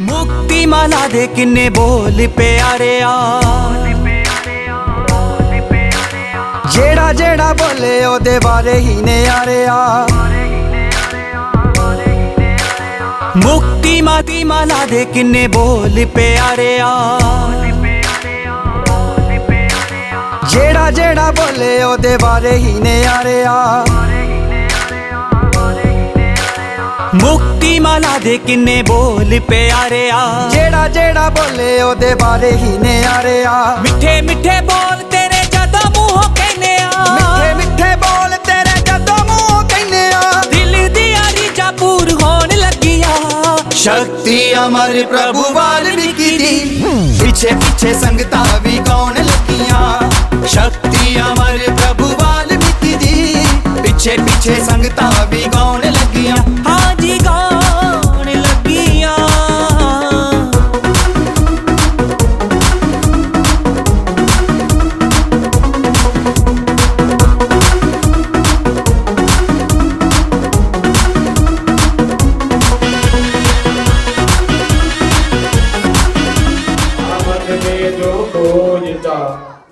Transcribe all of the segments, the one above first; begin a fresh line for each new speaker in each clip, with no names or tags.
मुक्ति माला दे किन्ने बोल प्यारे आ, जेड़ा जेड़ा बोले ओदे बारे ही ने यारे आ। मुक्ति माला दे किन्ने बोल प्यारे आ, जेड़ा जेड़ा बोले ओदे बारे ही ने यारे आ। मुक्ति माला दे किन्ने बोल प्यारे आ, जेड़ा जेड़ा बोले ओदे बारे ही ने यारे आ। मिठे मिठे बोल तेरे जदों मूंहों कहने आ, मिठे मिठे बोल तेरे जदों मूंहों कहने आ। दिल दी रीझां पूर होन लगिया, शक्ति अमर प्रभु वाल्मीकि दी, पीछे पीछे संगतां भी कौन लगिया। शक्ति अमर प्रभु वाल्मीकि दी, पीछे पीछे संगतां भी कौन लगिया। हाँ जी कौन लगिया।
जो खोजता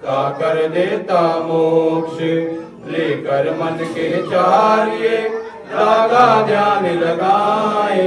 ता कर देता मोक्ष, लेकर मन के चार्य लागा ध्यान लगाए।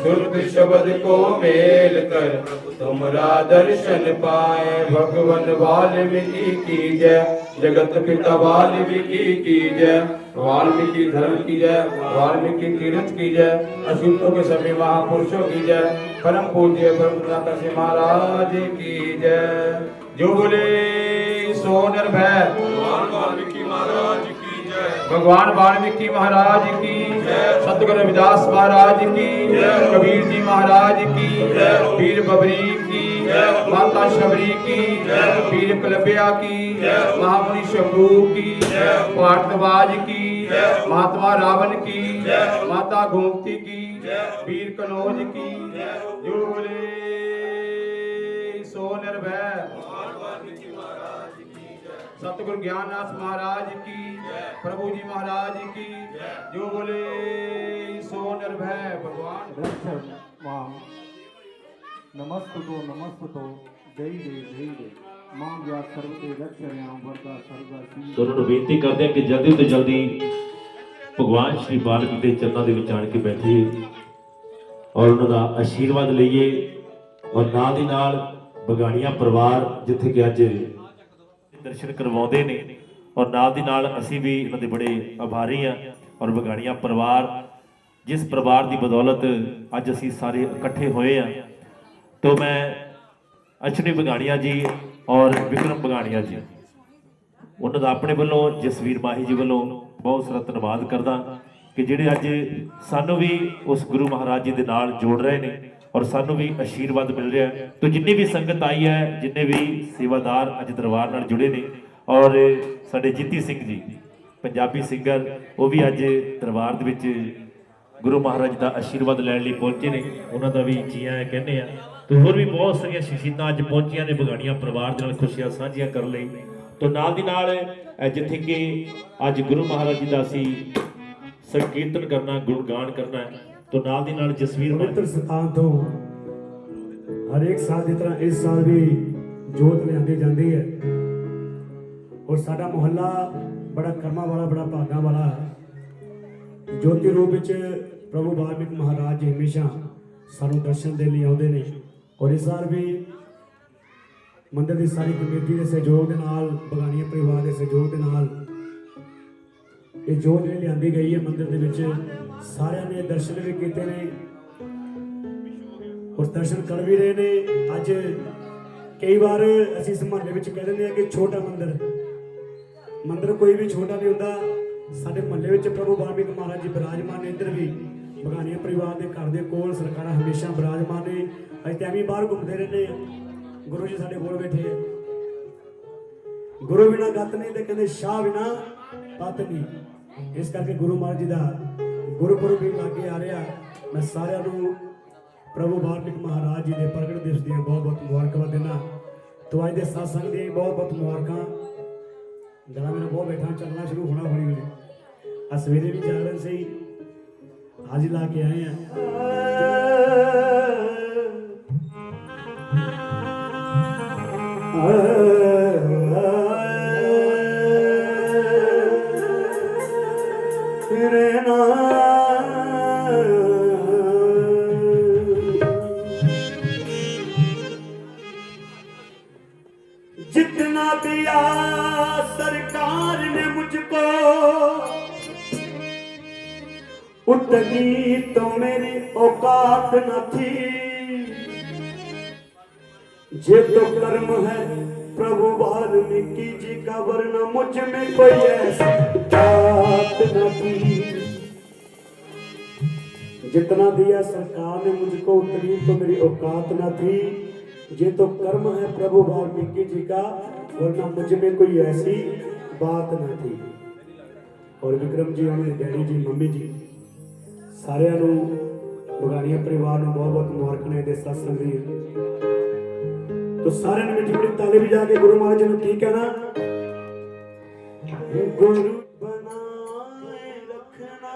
सुरत शब्द को मेल कर तुमरा दर्शन पाए। भगवान वाल्मीकि की जय, जगत पिता वाल्मीकि की जय। वाल्मीकि धर्म की जय, वाल्मीकि तीर्थ की जय। असूतों के सभी महापुरुषों की जय। परम पूज्य ब्रह्मदास महाराज की जय। जो बोले सो निर्भय भगवान वाल्मीकि महाराज की जय। भगवान वाल्मीकि महाराज की जय। सतगुरु रविदास महाराज की जय। कबीर जी महाराज की जय। पीर बबरी की जय। माता शबरी की जय। पीर कलबिया की जय। महामुनि शंभू की जय। भारद्वाज की जय। महात्मा रावण की जय। माता गोमती की जय। वीर कनौज की जय। जो बोले सो निर्भय सतगुरु ज्ञाननाथ महाराज की जय। प्रभु जी महाराज की जय। जो बोले सो निर्भय भगवान।
नमस्तुतो नमस्तुतो जय जय जय जय मां या सर्वते रक्षयाम वरदा सर्वदा सी।
तो उन्होंने बेनती करते हैं कि जल्दी तो जल्दी भगवान श्री वाल्मीकि के चरणों के विच आण के बैठिए और उन्होंने आशीर्वाद लईए। और नाल दी नाल बगाड़िया परिवार जिथे कि अज दर्शन करवाते ने और नाल दी नाल असीं भी इन्हां दे बड़े आभारी हाँ। और बगाड़िया परिवार जिस परिवार की बदौलत अज असीं सारे इकट्ठे हुए हैं। तो मैं अश्विनी बगाड़िया जी और विक्रम बगाड़िया जी उन्होंने अपने वालों जसवीर माही जी वालों बहुत सारा धन्यवाद करदा कि जिहड़े अज सानू भी उस गुरु महाराज जी दे नाल जोड़ रहे हैं और सानू भी आशीर्वाद मिल रहा है। तो जिन्नी भी संगत आई है, जिन्ने भी सेवादार अज दरबार नाल जुड़े ने और साडे जीती सिंह जी पंजाबी सिंगर वो भी अज दरबार दे विच गुरु महाराज का आशीर्वाद लैण लई पहुंचे ने, उन्हों का भी जी आया कहने आ। तो होर भी बहुत सारिया शहीदां अज पहुंचिया ने बगाड़िया परिवार दे नाल खुशियां साझियां कर लई। तो नाल दी नाल जिथे कि अज गुरु महाराज जी का असीं संकीर्तन करना गुणगान करना है। तो नाल दी नाल जसवीर
पवित्र स्थान तो हर एक साल की तरह इस साल भी जोत लियांदी जाती है और साडा मोहल्ला बड़ा कर्मा वाला बड़ा भागा वाला है। ज्योति रूप विच प्रभु वाल्मीकि महाराज जी हमेशा सानू दर्शन देने लिए आउंदे ने और इस साल भी मंदिर की सारी कमेटी के सहयोग के नाल बगाड़िया परिवार के सहयोग के नाल ये जोत भी लियांदी गई है। मंदिर के विच सारे ने दर्शन भी किए ने और दर्शन कर भी रहे ने। अज कई बार असीं इस मुहल्ले विच कह दिंदे हां कि छोटा मंदिर कोई भी छोटा नहीं होता। साडे मुहल्ले विच प्रभु वाल्मीकि महाराज जी विराजमान ने। इधर भी बगाड़िया परिवार के घर के कोल सरकारां हमेशा विराजमान ने। अज तो एवं बाहर घूमते रहने गुरु जी साडे कोल बैठे हैं। गुरु बिना गत नहीं तो कहते शाह बिना पत नहीं। इस करके गुरु महाराज जी का गुरुपुरब भी लागे आ रहा। मैं सारिਆਂ ਨੂੰ प्रभु वाल्मीकि महाराज जी के प्रगट दिवस दी बहुत बहुत मुबारकबाद देना। तो अज के सत्संग दी बहुत बहुत मुबारक। गला मेरा बहुत बैठा चलना शुरू होना हौली हौली। आज सवेरे भी जागरण से ही हाजिर ला के आए हैं। उतनी तो मेरी औकात न थी, ये तो कर्म है प्रभु वाल्मीकि जी का, वरना मुझ में कोई ऐसी बात न थी। जितना दिया सरकार ने मुझको उतनी तो मेरी औकात न थी, ये तो कर्म है प्रभु वाल्मीकि जी का, वरना मुझ में कोई ऐसी बात न थी। और विक्रम जी, उन्होंने डैडी जी, मम्मी जी सारिਆਂ ਨੂੰ ਬਗਾੜੀਆਂ परिवार ਨੂੰ बहुत बहुत मुबारक ने दे सत्संग दी। तो सारे ने मिठी मिठी ताली बजा के गुरु महाराज जी ने की कहना, गुरु बनाए रखना।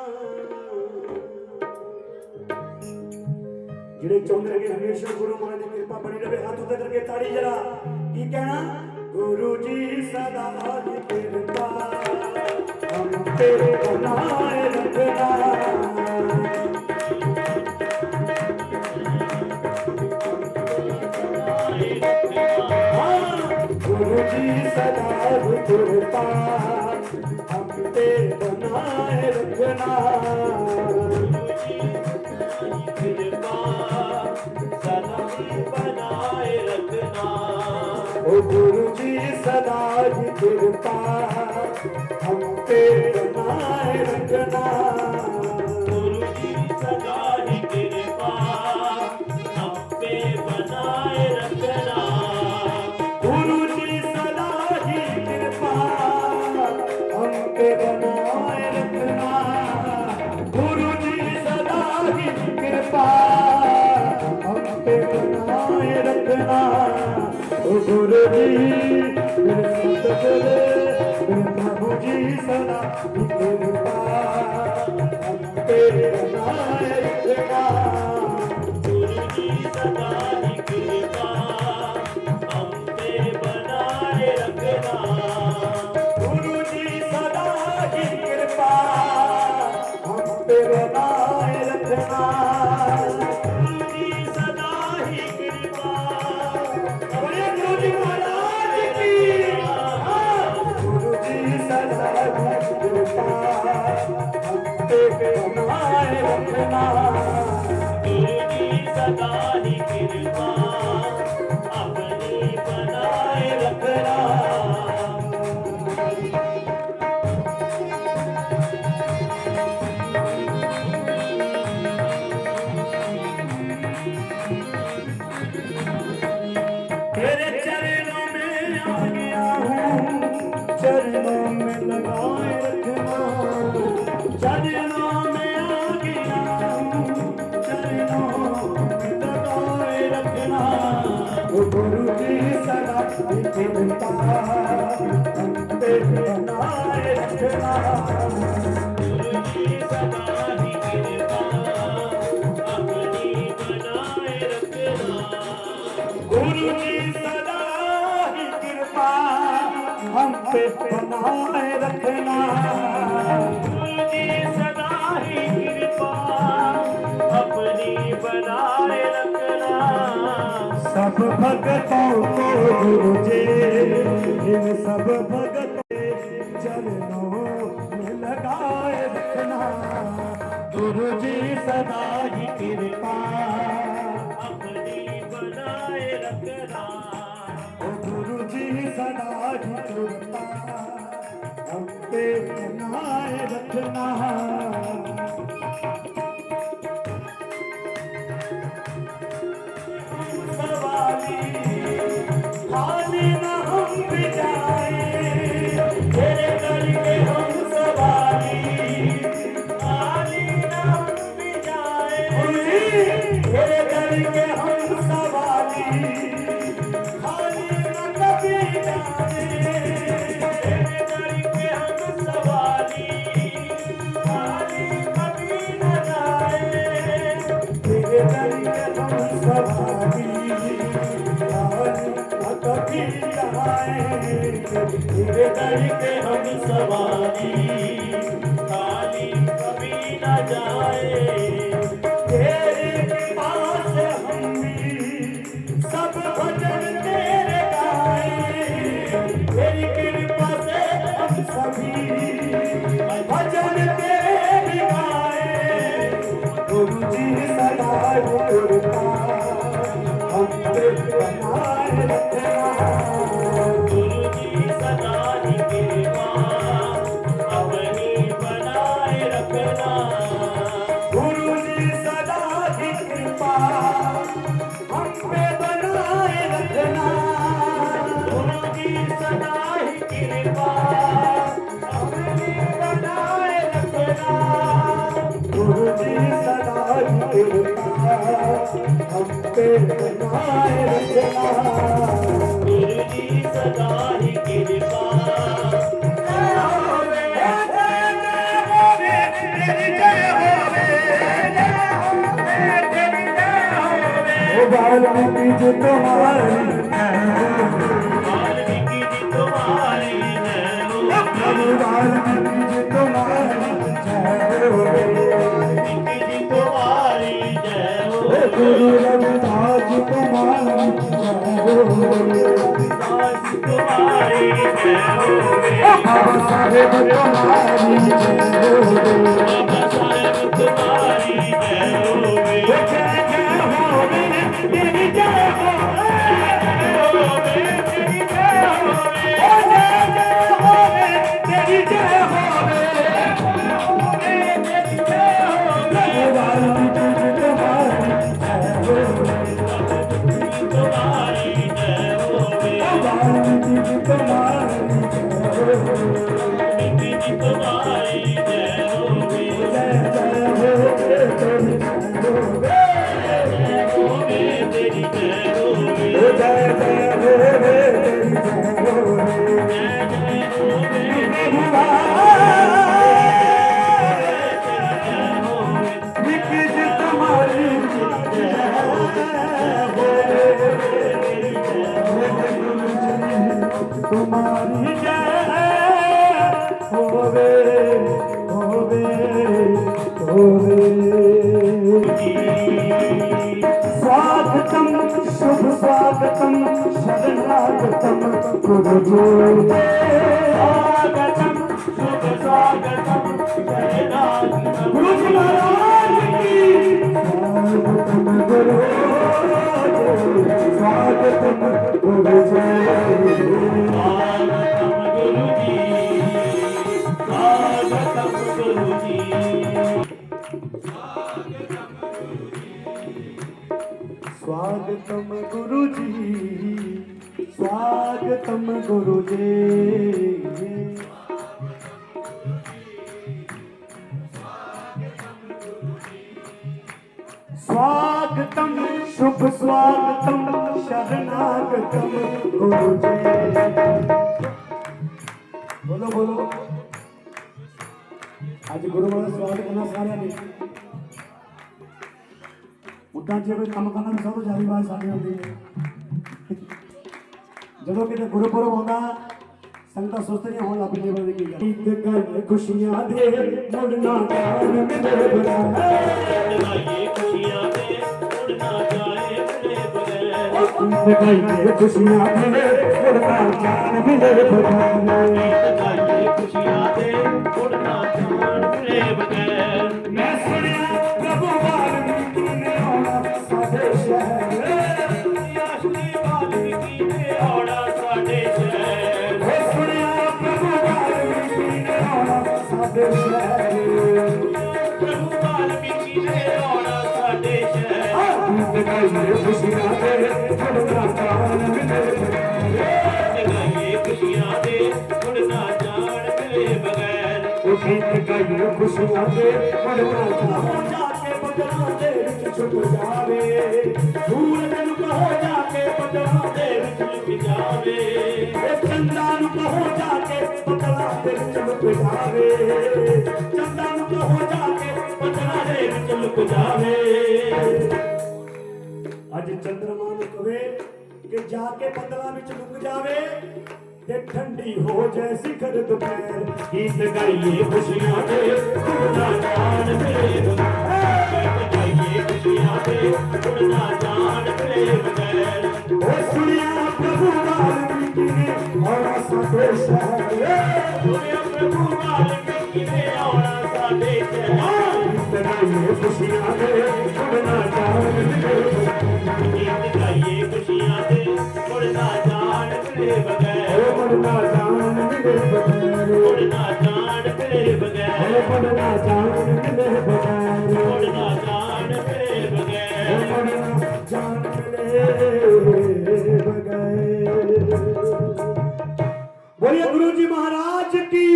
ਜਿਹੜੇ ਚਾਹੁੰਦੇ ਨੇ ਕਿ ਹਮੇਸ਼ਾ ਗੁਰੂ ਮਹਾਰਾਜ ਦੀ ਕਿਰਪਾ ਬਣੀ ਰਹੇ, ਹੱਥ ਉੱਤੇ ਕਰਕੇ ਤਾੜੀ ਜਰਾ ਕੀ ਕਹਿਣਾ, ਗੁਰੂ ਜੀ ਸਦਾ ਦੀ ਕਿਰਪਾ ਹਮ ਤੇ ਬਣਾਏ ਰੱਖਣਾ। गुरु जी सदा कृपा हम पे बनाए रखना। ओ गुरु जी सदा कृपा हम पे बनाए रखना। गुरु जी सदा कृपा हम पे बनाए रखना। गुरु जी सदा ही कृपा हम पे बनाए रखना। गुरु जी सदा ही कृपा हम पे बनाए रखना। ओ गुरु जी मेरे सतगुरु मेरे प्रभु जी सदा ही कृपा हम पे बनाए रखना। गुरु जी सदा ही कृपा हम पे बनाए रखना। गुरु जी सदा ही कृपा हम पे बनाए रखना। गुरु जी सदा ही कृपा, गुरु जी महाराज की। गुरु जी सदा ही कृपा हम पे बनाए रखना। गुरु जी सदा ही कृपा अपनी बनाए रखना। तेरे चरणों में आ गया हूँ, चरणों में लगाए रखना। चरणों में आ गया हूँ, चरणों में लगाए रखना। ओ गुरु जी सदा ही कृपा हम पे बनाए रखना। गुरु जी सदा ही कृपा अपनी बनाए रखना। गुरु जी सदा ही कृपा हम पे बनाए रखना। गुरु जी सदा ही कृपा अपनी बनाए रखना। सब भगतों को गुरु जी इन सब भगतों के चरणों में लगाए रखना। गुरु जी सदा ही कृपा अपनी बनाए रखना। ओ गुरु जी सदा ही कृपा हम पे बनाए रखना। सवाली खाली न हम भी जाए, तेरे दर के हम सवाली खाली न हम भी जाए। तेरे दर के हम सवाली खाली न कभी जाए। तेरे दर के हम सवाली खाली कभी न जाए। तेरे दर के हम सवाली कभी जाए। तेरे दर के हम सवारी खाली कभी न जाए। तेरी कृपा से हम भी सब भजन तेरे गाए। तेरी कृपा से हम सभी भजन तेरे भी गाए। बनाए रखना
गुरु जी सदा ही कृपा
वाल्मीकि जी तुम्हारी
वाल्मीकि जी तुम्हारी है
वाल्मीकि जी तुम्हारी
वाल्मीकि जी तुम्हारी जय हो
गुरु रविदास जी तुम्हारी
दास तुम्हारी जय हो
बाबा साहेब तुम्हारी
बाबा साहेब तुम्हारी जय हो
तुम्हारी जय होवे होवे होवे स्वागतम शुभ स्वागतम शरणागतम गुरुजी स्वागतम शुभ स्वागतम शरणागतम गुरुजी महाराज की स्वागतम गुरु स्वागतम गुरुजी स्वागतम गुरुजी स्वागतम गुरुजी स्वागतम शुभ स्वागतम शरणागतम गुरुजी बोलो बोलो आज गुरु वाला स्वागत करना सारे ने उदा जे कोई काम करना सब जारी बात साडी होंदी है ਜਦੋਂ ਕਿਤੇ ਗੁਰਪੁਰਬ ਆਉਂਦਾ ਸੰਗਤਾਂ ਸੋਚਦੀਆਂ ਹੁਣ ਲੱਗ ਜੇ ਬੰਦੇ ਕੀ ਕਰ ਗੀਤ ਗਾਏ ਖੁਸ਼ੀਆਂ ਦੇ ਮੁੜਨਾ ਜਾਣ ਮਿਲੇ
गाइए खुशियां दे उड़ना जाए मिले बगैर
ਗੀਤ ਗਾਏ ਖੁਸ਼ੀਆਂ ਦੇ ਮੁੜਨਾ ਜਾਣ ਮਿਲੇ ਬਗਾਨੇ
गाइए खुशियां दे उड़ना जान मिले बगैर
ਮੈਂ ਸੁਣਿਆ ਪ੍ਰਭੂ ਵਾਲਮੀਕੀ ਨੇ ਆਉਣਾ ਸਾਡੇ ਸ਼ਹਿਰ
आश्री वाल्मीकि ने आना साडे शहर
ਮੈਂ ਸੁਣਿਆ ਪ੍ਰਭੂ ਵਾਲਮੀਕੀ ਨੇ ਆਉਣਾ ਸਾਡੇ ਸ਼ਹਿਰ
प्रभु वाल्मीकि ने आना साडे शहर
गीत गाइए खुशियां दे मुड़ना जान मिले
गाइए खुशियां दे उड़ना जान मिले बगैर
गीत गाइए खुशियां दे मुड़ना जाके बदला दे विच छुप जावे दूर दिन कहो जाके बदला दे विच लुक जावे चंदा नु कहो जाके बदला दे विच लुक जावे चंदा नु कहो जाके बदला दे विच लुक जावे ਅੱਜ ਚੰਦਰਮਾ ਨੂੰ ਕਵੇ ਕਿ ਜਾ ਕੇ ਬੱਦਲਾਂ ਵਿੱਚ ਲੁਕ ਜਾਵੇ ਤੇ ਠੰਡੀ ਹੋ ਜਾਏ ਸਿਖਰ ਦੁਪਹਿਰ ਗੀਤ ਗਾਈਏ ਖੁਸ਼ੀਆਂ ਦੇ ਉੜਨਾ ਜਾਣ ਮਿਲੇ
गाइए खुशियां दे उड़ना जान मिले बगैर
ਓ ਸੁਣਿਆ ਪ੍ਰਭੂ ਵਾਲਮੀਕੀ ਨੇ ਆਉਣਾ ਸਾਡੇ ਸ਼ਹਿਰ
सुनिया प्रभु वाल्मीकि ने आना साडे शहर
ਗੀਤ ਗਾਈਏ ਖੁਸ਼ੀਆਂ ਦੇ ਉੜਨਾ ਜਾਣ ਮਿਲੇ
गीत गाइए खुशियां दे उड़ना जान मिले बगैर
ਮੁੜਨਾ ਜਾਣ ਮਿਲੇ ਬਗੈਰ
उड़ना जान मिले बगैर
ਮੁੜਨਾ ਜਾਣ ਮਿਲੇ ਬਗੈਰ
उड़ना जान मिले बगैर
मुड़ना जान मिले बगैर बोलिए गुरु जी महाराज की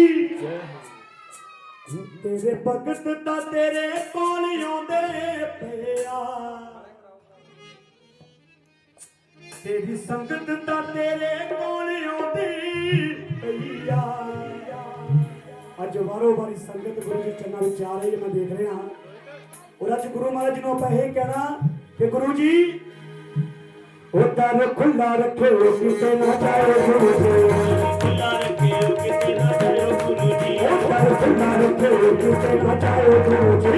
तेरे भगत दा तेरे कोल आउंदे पिया तेरी संगत दा तेरे कोल आउंदी भैया अज वारो वारी संगत गुरु जी चरणा विच आ रही है मैं देख रहा और अज गुरु महाराज जी नूं आपां यह कहना कि गुरु जी ओ दर खुला रखियो किते ना जाए गुरु जी खुला रखियो किते ना जाए गुरु जी ओ दर खुला रखियो किते ना जाए गुरु जी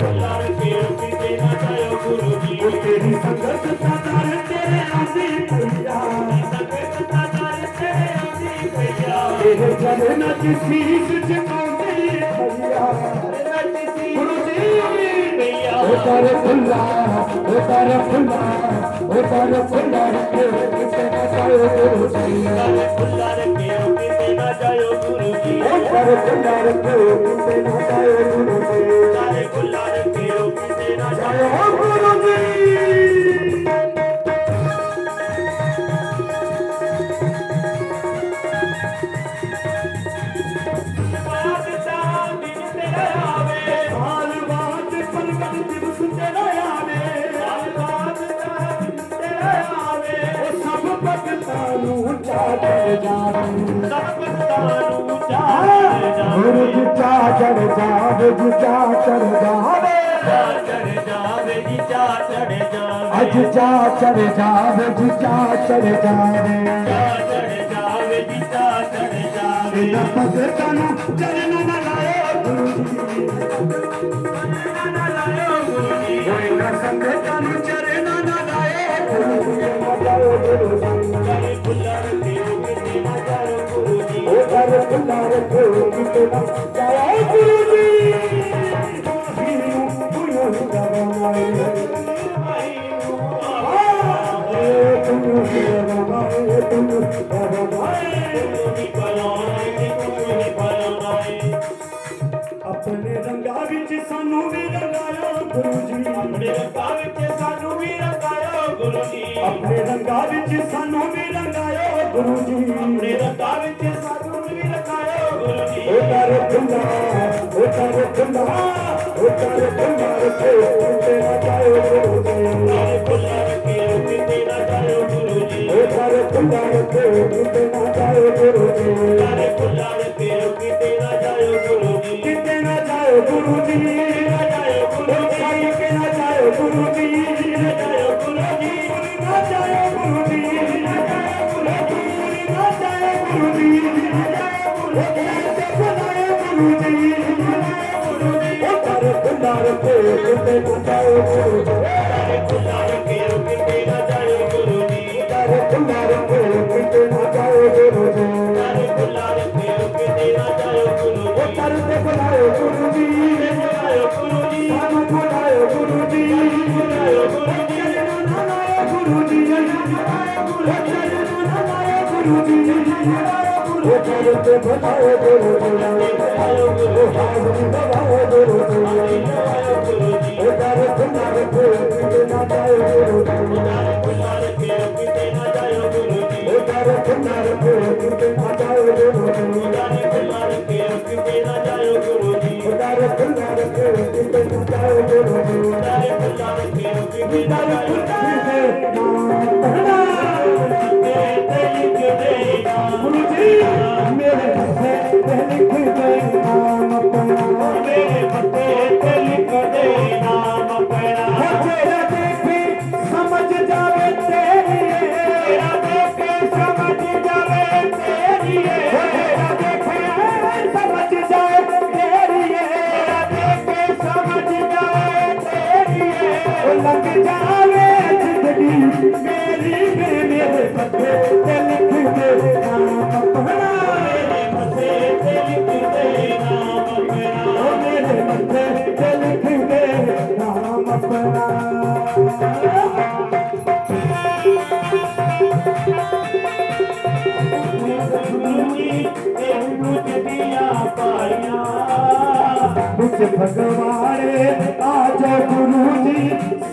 खुला रखियो किते ना जाए गुरु जी ओ तेरी संगत दा दर तेरे आंदी भैया संगत दा दर तेरे आंदी भैया तेरे चरण च शीश झुकाऊंदी भैया गुरु जी भैया ओ दर खुला रखियो किते ना जाए गुरु जी खुला रखियो किते ना जाए गुरु जी ओ दर खुला रखियो किते ना जाए गुरु जी खुला रखियो किते ना जाए गुरु जी
अज जा चढ़ जावे जी जा चढ़ जावे बिना भगतन चरण न लाए गुरु जी कोई न संगतन चरण न लाए गुरु जी खुला रखियो किते ना जाए गुरु जी ओ घर खुला रखियो किते ना जाए गुरु जी अपने रंगा विच सानू भी रंगाया गुरु जी अपने रंगा विच सानू भी रंगाया गुरु जी अपने रंगा विच सानू भी रंगाया गुरु जी अपने रंगा विच सानू भी रंगाया गुरु जी ओ कर खुला ओ कर खुला ओ कर खुला रखियो किते ना जाए गुरु जी खुला रखियो किते ना जाए गुरु जी ओ कर खुला रखियो किते ना जाए गुरु जी खुला रखियो किते ना जाए गुरु जी किते ना जाए गुरु जी ना जाए गुरु जी के ना जाए गुरु जी ना जाए गुरु जी ना जाए गुरु जी ना जाए गुरु जी ना जाए गुरु जी ना जाए गुरु जी ओ कर खुला रखियो किते ना जाए गुरु जी खुला रखियो किते ना जाए गुरु जी कर खुला रखियो किते ना जाए गुरु जी खुला रखियो किते ना जाए गुरु जी कर ते बुलायो गुरु जी बुलायो गुरु जी सानू बुलायो गुरु जी बुलायो गुरु जी ना लायो गुरु जी बुलायो गुरु जी ना लायो गुरु जी बुलायो गुरु जी ते बुलायो गुरु जी बुलायो गुरु जी बुलायो गुरु जी बुलायो गुरु जी ओ कर खुला रखियो किते ना जाए गुरु जी खुला रखियो किते ना जाए गुरु जी ओ कर खुला रखियो किते ना जाए गुरु जी खुला रखियो किते ना जाए गुरु जी खुला रखियो किते ना जाए गुरु जी खुला रखियो किते ना जाए गुरु जी मेरे मत्थे पे लिख दे नाम अपना मेरे मत्थे पे लिख दे नाम अपना तेरा देखे समझ जावे तेरी तेरा देखे समझ जावे तेरी तेरा देखे समझ जाए तेरी तेरा देखे समझ जाए तेरी लग जावे जिंदगी मेरी मेरे मत्थे पे लिख दे नाम अपना मेरे मत्थे पे लिख दे नाम अपना मेरे मत्थे पे लिख दे नाम अपना कुछ भगवाने आज गुरु जी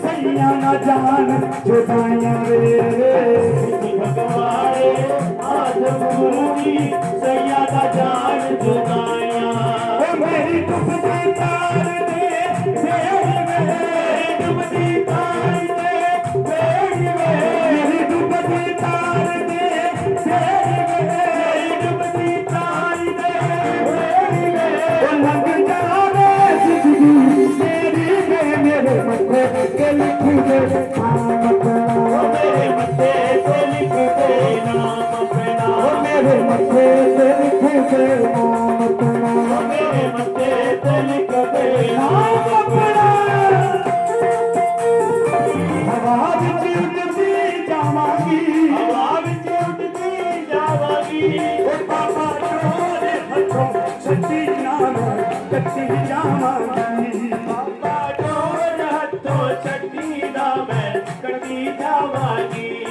सैया न जान जुदाइयां रे भगवाने आज गुरु जी सैया न जान जुदाइयां मेरी डूबती तार दे मेरी डूबती तार दे मेरी डूबती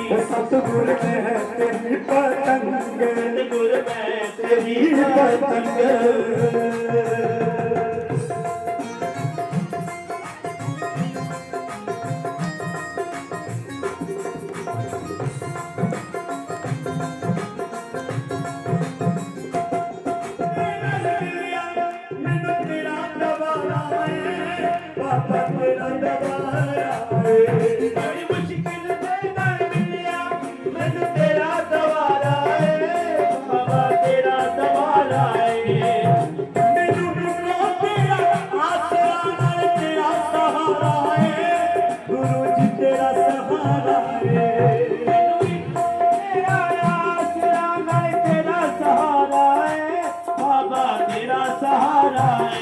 सतगुर में तेरी पतंग, सतगुर में तेरी पतंग। मैनू तेरा दवारा है बाबा, तेरा दवारा है। बड़ी मुश्किल से मैं मिलिया, मैनू तेरा दवारा है बाबा, तेरा दवारा है। मैनू मिलो तेरा आसरा, नाल तेरा सहारा है गुरु जी, तेरा सहारा है। मैनू मिलो तेरा आसरा, नाल तेरा सहारा है बाबा, तेरा सहारा है।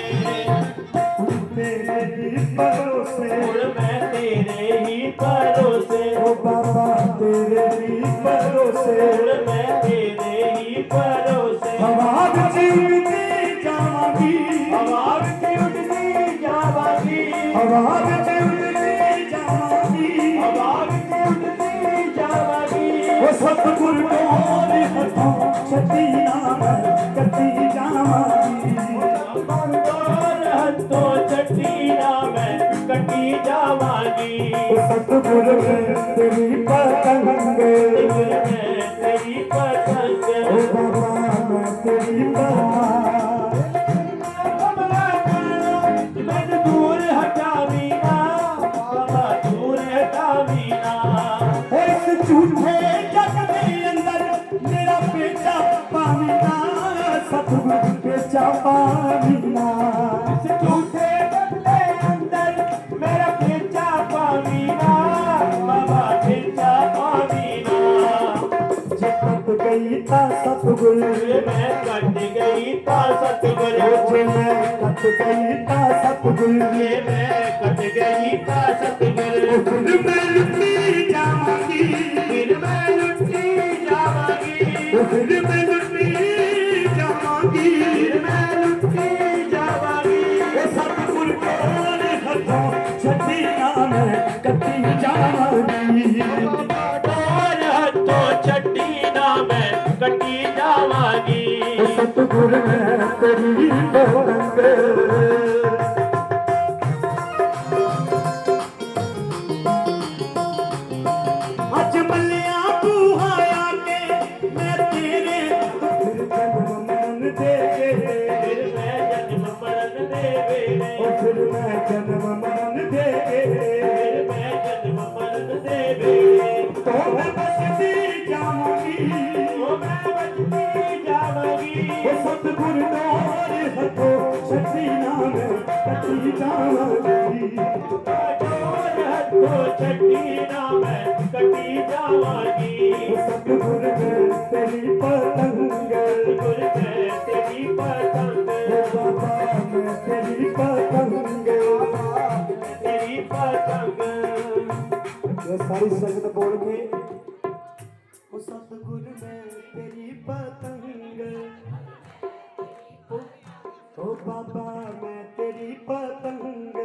तेरे ही भरोसे, मैं तेरे ही भरोसे, ओ बाबा तेरे ही भरोसे, मैं तेरे ही भरोसे। हवा विच उड़दी जावांगी, हवा विच उड़दी जावांगी, हवा विच उड़दी जावांगी, हवा विच उड़दी जावांगी। ओ सतगुर तोरे हथों छड्डी ना मैं कटी जावांगी, तो छड्डी ना मैं कटी जावांगी। सतगुर में तेरी पतंग, सतगुर में तेरी पतंग, ओ बाबा मैं तेरी पतंग। मैनू दूर हटावी ना बाबा, दूर हटावी ना। इस झूठे जग दे अंदर मेरा पेचा पावी ना, सतगुर पेचा पावी ना। इस झूठे जग दे अंदर मेरा पेचा पावी ना बाबा, पेचा पावी ना। जे कट गई ता सतगुर, मैं कट गई ता सतगुर, जे मैं कट गई ता सतगुर, जे मैं कट गई ता सतगुर। फिर मैं लुटी जावांगी, फिर मैं लुटी जावांगी, फिर मैं लुटी जावांगी, फिर मैं लुटी जावांगी। सतगुर तोरे हथों छड्डी ना मैं कटी जावांगी, तोरे हथों छड्डी ना मैं कटी जावांगी। सतगुर में तेरी पतंग, अज मलिया तू आया के मैं तेरे, फिर जन्म मरण दे गे, फिर मैं जन्म मरण दे गे, फिर मैं जन्म मरण दे गे, फिर मैं जन्म मरण दे गे। तो मैं बचती जाऊंगी, तो मैं बचती जाऊंगी। सतगुर तोरे हथों छड्डी ना मैं कटी जाऊंगी, तोरे हथों छड्डी ना मैं कटी जाऊंगी। सतगुर में तेरी पतंग, सतगुर में तेरी पतंग, बाबा मैं तेरी पतंग, तेरी पतंग। ये सारी संगत बोल के ओ सतगुर में तेरी पतंग, ओ बाबा मैं तेरी पतंग।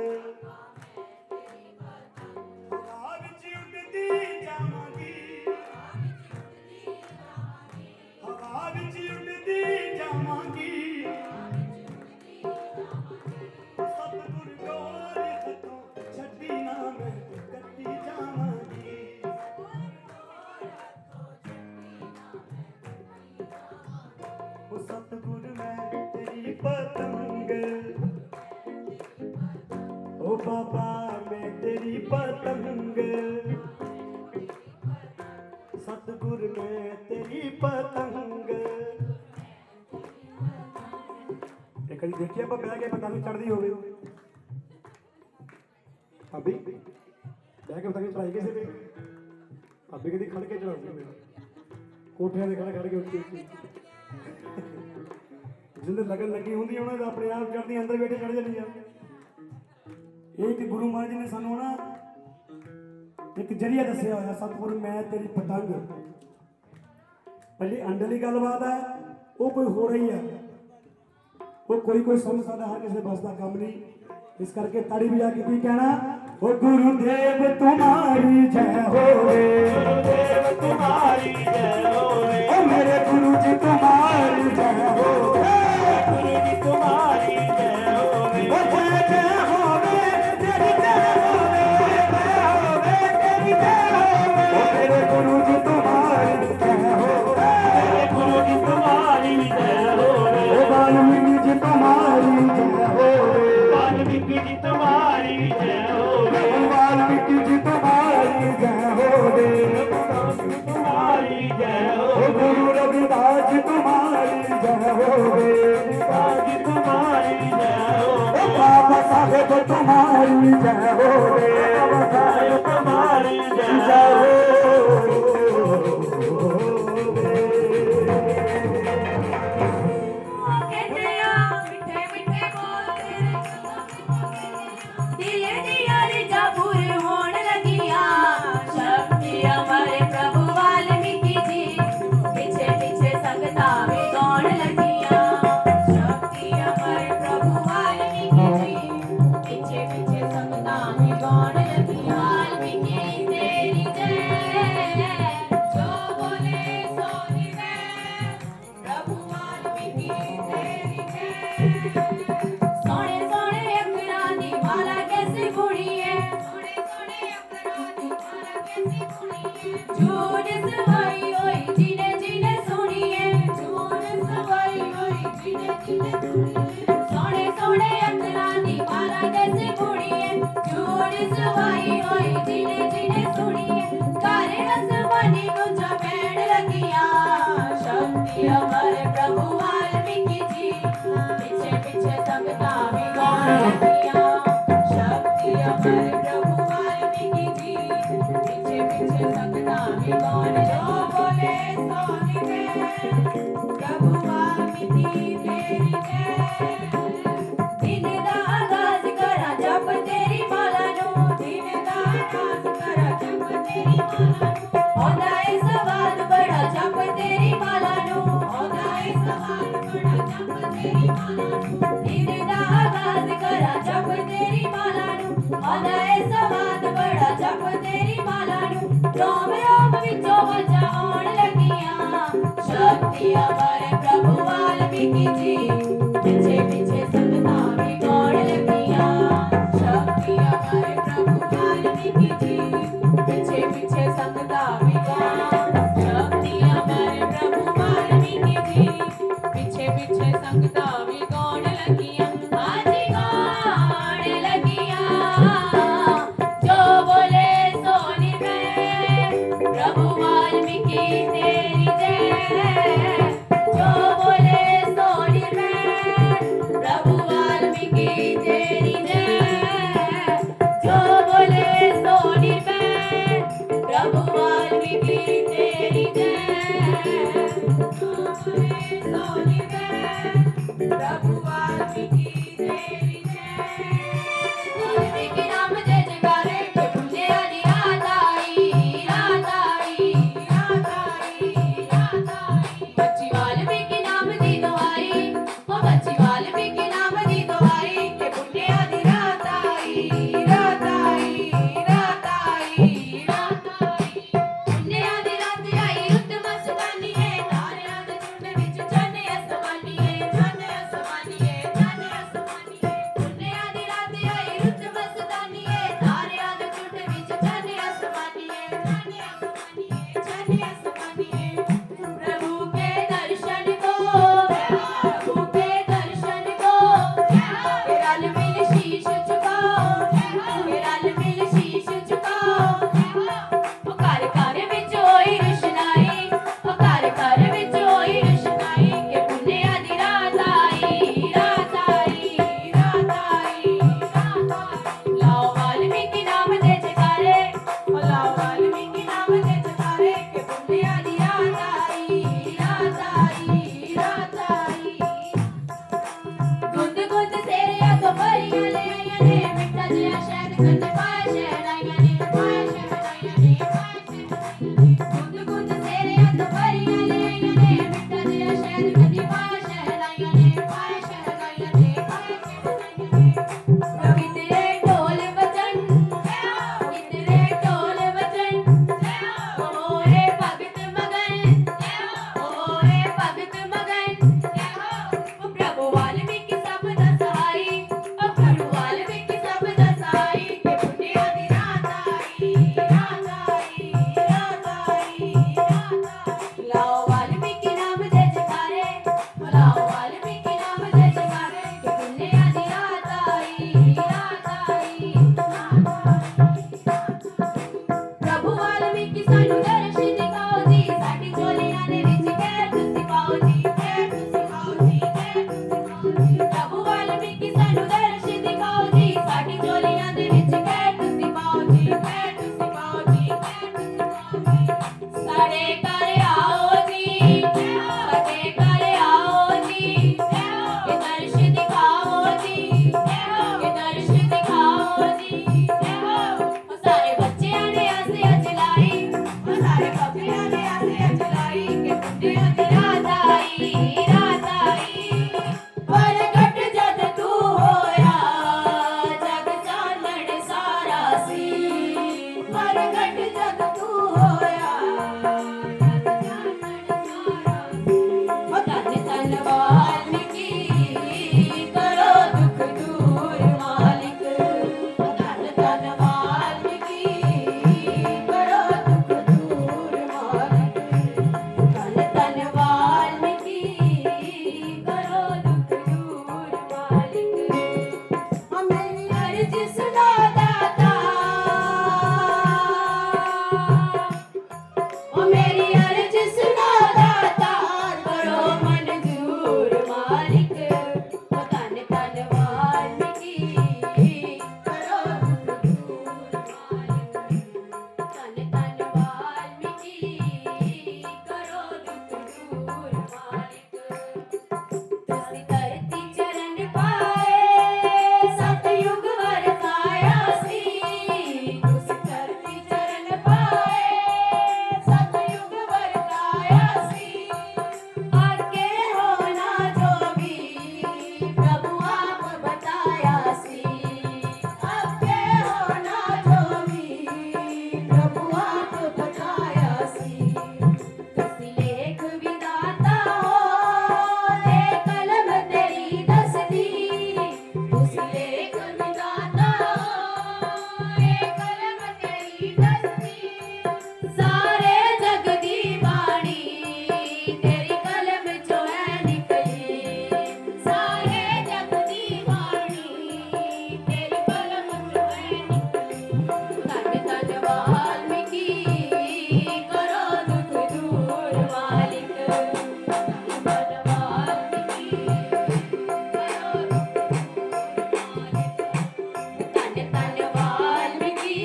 हवा विच उड़दी जावांगी, हवा विच उड़दी जावांगी। सतगुर तोरे हथों छड्डी ना मैं कटी जावांगी। ओ सतगुर में तेरी पतंग, ओ बाबा मैं तेरी पतंग। सतगुर में तेरी पतंग। ਇਹ ਕਦੀ ਦੇਖਿਆ ਆਪਾਂ ਬਹਿ ਕੇ ਪਤੰਗ ਚੜਦੀ ਹੋਵੇ, ਭਾਬੀ ਬਹਿ ਕੇ ਪਤੰਗ ਚੜਾਈ ਕਿਸੇ ਨੇ? ਭਾਬੀ ਕਦੀ ਖੜ ਕੇ ਚੜਾਉਂਦੀ ਹੋਵੇ, ਕੋਠਿਆਂ ਦੇ ਖੜ ਕੇ ਉੱਚੀ ਉੱਚੀ, ਜਿੰਦੇ ਲਗਨ ਲੱਗੀ ਹੁੰਦੀ ਉਹਨਾਂ ਦਾ ਆਪਣੇ ਆਪ ਚੜਦੀ, ਅੰਦਰ ਬੈਠੇ ਚੜ ਜਾਂਦੀ ਆ। ਇਹ ਇੱਕ ਗੁਰੂ ਮਹਾਰਾਜ ਜੀ ਨੇ ਸਾਨੂੰ ਨਾ ਇੱਕ ਜਰੀਆ ਦੱਸਿਆ ਹੋਇਆ, ਸਤਿਗੁਰ ਮੈਂ ਤੇਰੀ ਪਤੰਗ। ਪਹਿਲੀ ਅੰਦਰਲੀ ਗੱਲਬਾਤ ਹੈ, ਉਹ ਕੋਈ ਹੋ ਰਹੀ ਹੈ, ਉਹ ਕੋਈ ਸਮਝ ਸਕਦਾ, ਹਰ ਕਿਸੇ ਬਸ ਦਾ ਕੰਮ ਨਹੀਂ। ਇਸ ਕਰਕੇ ਤਾੜੀ ਵਜਾ ਕੇ ਕੀ ਕਹਿਣਾ, ਉਹ ਗੁਰੂਦੇਵ ਤੁਮਾਰੀ ਜੈ ਹੋਵੇ, ਗੁਰੂਦੇਵ तुम्हारी जय हो गुरु रविदास तुम्हारी जय हो रविदास तुम्हारी जय हो बाबा साहेब तुम्हारी जय हो बाबा साहेब तुम्हारी जय हो
ਸਾਡੇ ਘਰ ਆਓ ਜੀ, ਸਾਡੇ ਘਰ ਆਓ ਜੀ, ਇਹ ਦਰਸ਼ ਦਿਖਾਓ ਜੀ, ਇਹ ਦਰਸ਼ ਦਿਖਾਓ ਜੀ। ਉਹ ਸਾਰੇ ਬੱਚਿਆਂ ਨੇ ਆਸੇ ਅੱਜ ਲਾਈ, ਉਹ ਸਾਰੇ ਬੱਚਿਆਂ ਨੇ ਆਸੇ ਅੱਜ ਲਾਈ ਕਿ ਮੁੰਡਿਆਂ ਦੀ ਰਾਤ ਆਈ, ਰਾਤ ਆਈ। ਪ੍ਰਗਟ ਜਦ ਤੂੰ ਹੋਇਆ ਜਗ ਚਾਨਣ ਸਾਰਾ ਸੀ, ਪ੍ਰਗਟ ਜਦ ਤੂੰ ਹੋਇਆ ਜਗ ਚਾਨਣ ਸਾਰਾ ਸੀ। ਉਹ ਧੰਨ ਧੰਨ ਵਾਲਮੀਕੀ ਕਰੋ ਦੁੱਖ ਦੂਰ ਮਾਲਿਕ, ਉਹ ਧੰਨ ਧੰਨ ਵਾਲਮੀਕੀ ਕਰੋ ਦੁੱਖ ਦੂਰ ਮਾਲਿਕ, ਧੰਨ ਧੰਨ ਵਾਲਮੀਕੀ ਕਰੋ ਦੁੱਖ ਦੂਰ ਮਾਲਿਕ। ਉਹ ਮੇਰੀ ਅਰਜ਼ ਸੁਣਾ ਦਾਤਾ, ਉਹ ਮੇਰੀ ਅਰਜ਼ ਸੁਣਾ ਦਾਤਾ, ਕਰੋ ਮਨਜ਼ੂਰ ਮਾਲਿਕ, ਉਹ ਧੰਨ ਧੰਨ ਵਾਲਮੀਕੀ ਕਰੋ ਦੁੱਖ ਦੂਰ ਮਾਲਿਕ, ਧੰਨ ਧੰਨ ਵਾਲਮੀਕੀ ਕਰੋ ਦੁੱਖ ਦੂਰ ਮਾਲਿਕ। ਤੁਸੀਂ ਧਰਤੀ ਚਰਨ ਪਾਏ ਸਤਿਯੁਗ ਵਰਤਾਇਆ ਸੀ, ਤੁਸੀਂ ਧਰਤੀ ਚਰਨ ਪਾਏ ਸਤਿਯੁਗ ਵਰਤਾਇਆ ਸੀ। ਆਗੇ ਹੋਣਾ ਜੋ ਵੀ ਪ੍ਰਭੂ ਆਪ ਬਤਾਇਆ ਸੀ, ਆਗੇ ਹੋਣਾ ਜੋ ਵੀ ਪ੍ਰਭੂ ਆਪ ਬਤਾਇਆ ਸੀ। ਤੁਸੀਂ ਲੇਖ ਵਿਦਾਤਾ ਹੋ ਤੇ ਕਲਮ ਤੇਰੀ ਦੱਸਦੀ, ਤੁਸੀਂ ਲੇਖ ਵਿਦਾਤਾ ਹੋ ਇਹ ਕਲਮ ਤੇਰੀ ਦੱਸਦੀ। ਸਾਰੇ ਜਗ ਦੀ ਬਾਣੀ ਤੇਰੀ ਕਲਮ ਚੋਂ ਹੈ ਨਿਕਲੀ, ਸਾਰੇ ਜਗ ਦੀ ਬਾਣੀ ਤੇਰੀ ਕਲਮ ਚੋਂ ਹੈ ਨਿਕਲੀ। ਧੰਨ ਧੰਨ ਵਾਲਮੀਕੀ ਕਰੋ ਦੁੱਖ ਦੂਰ ਮਾਲਿਕ, ਧੰਨ ਧੰਨ ਵਾਲਮੀਕੀ ਕਰੋ ਦੁੱਖ ਦੂਰ ਮਾਲਿਕ, ਧੰਨ ਧੰਨ ਵਾਲਮੀਕੀ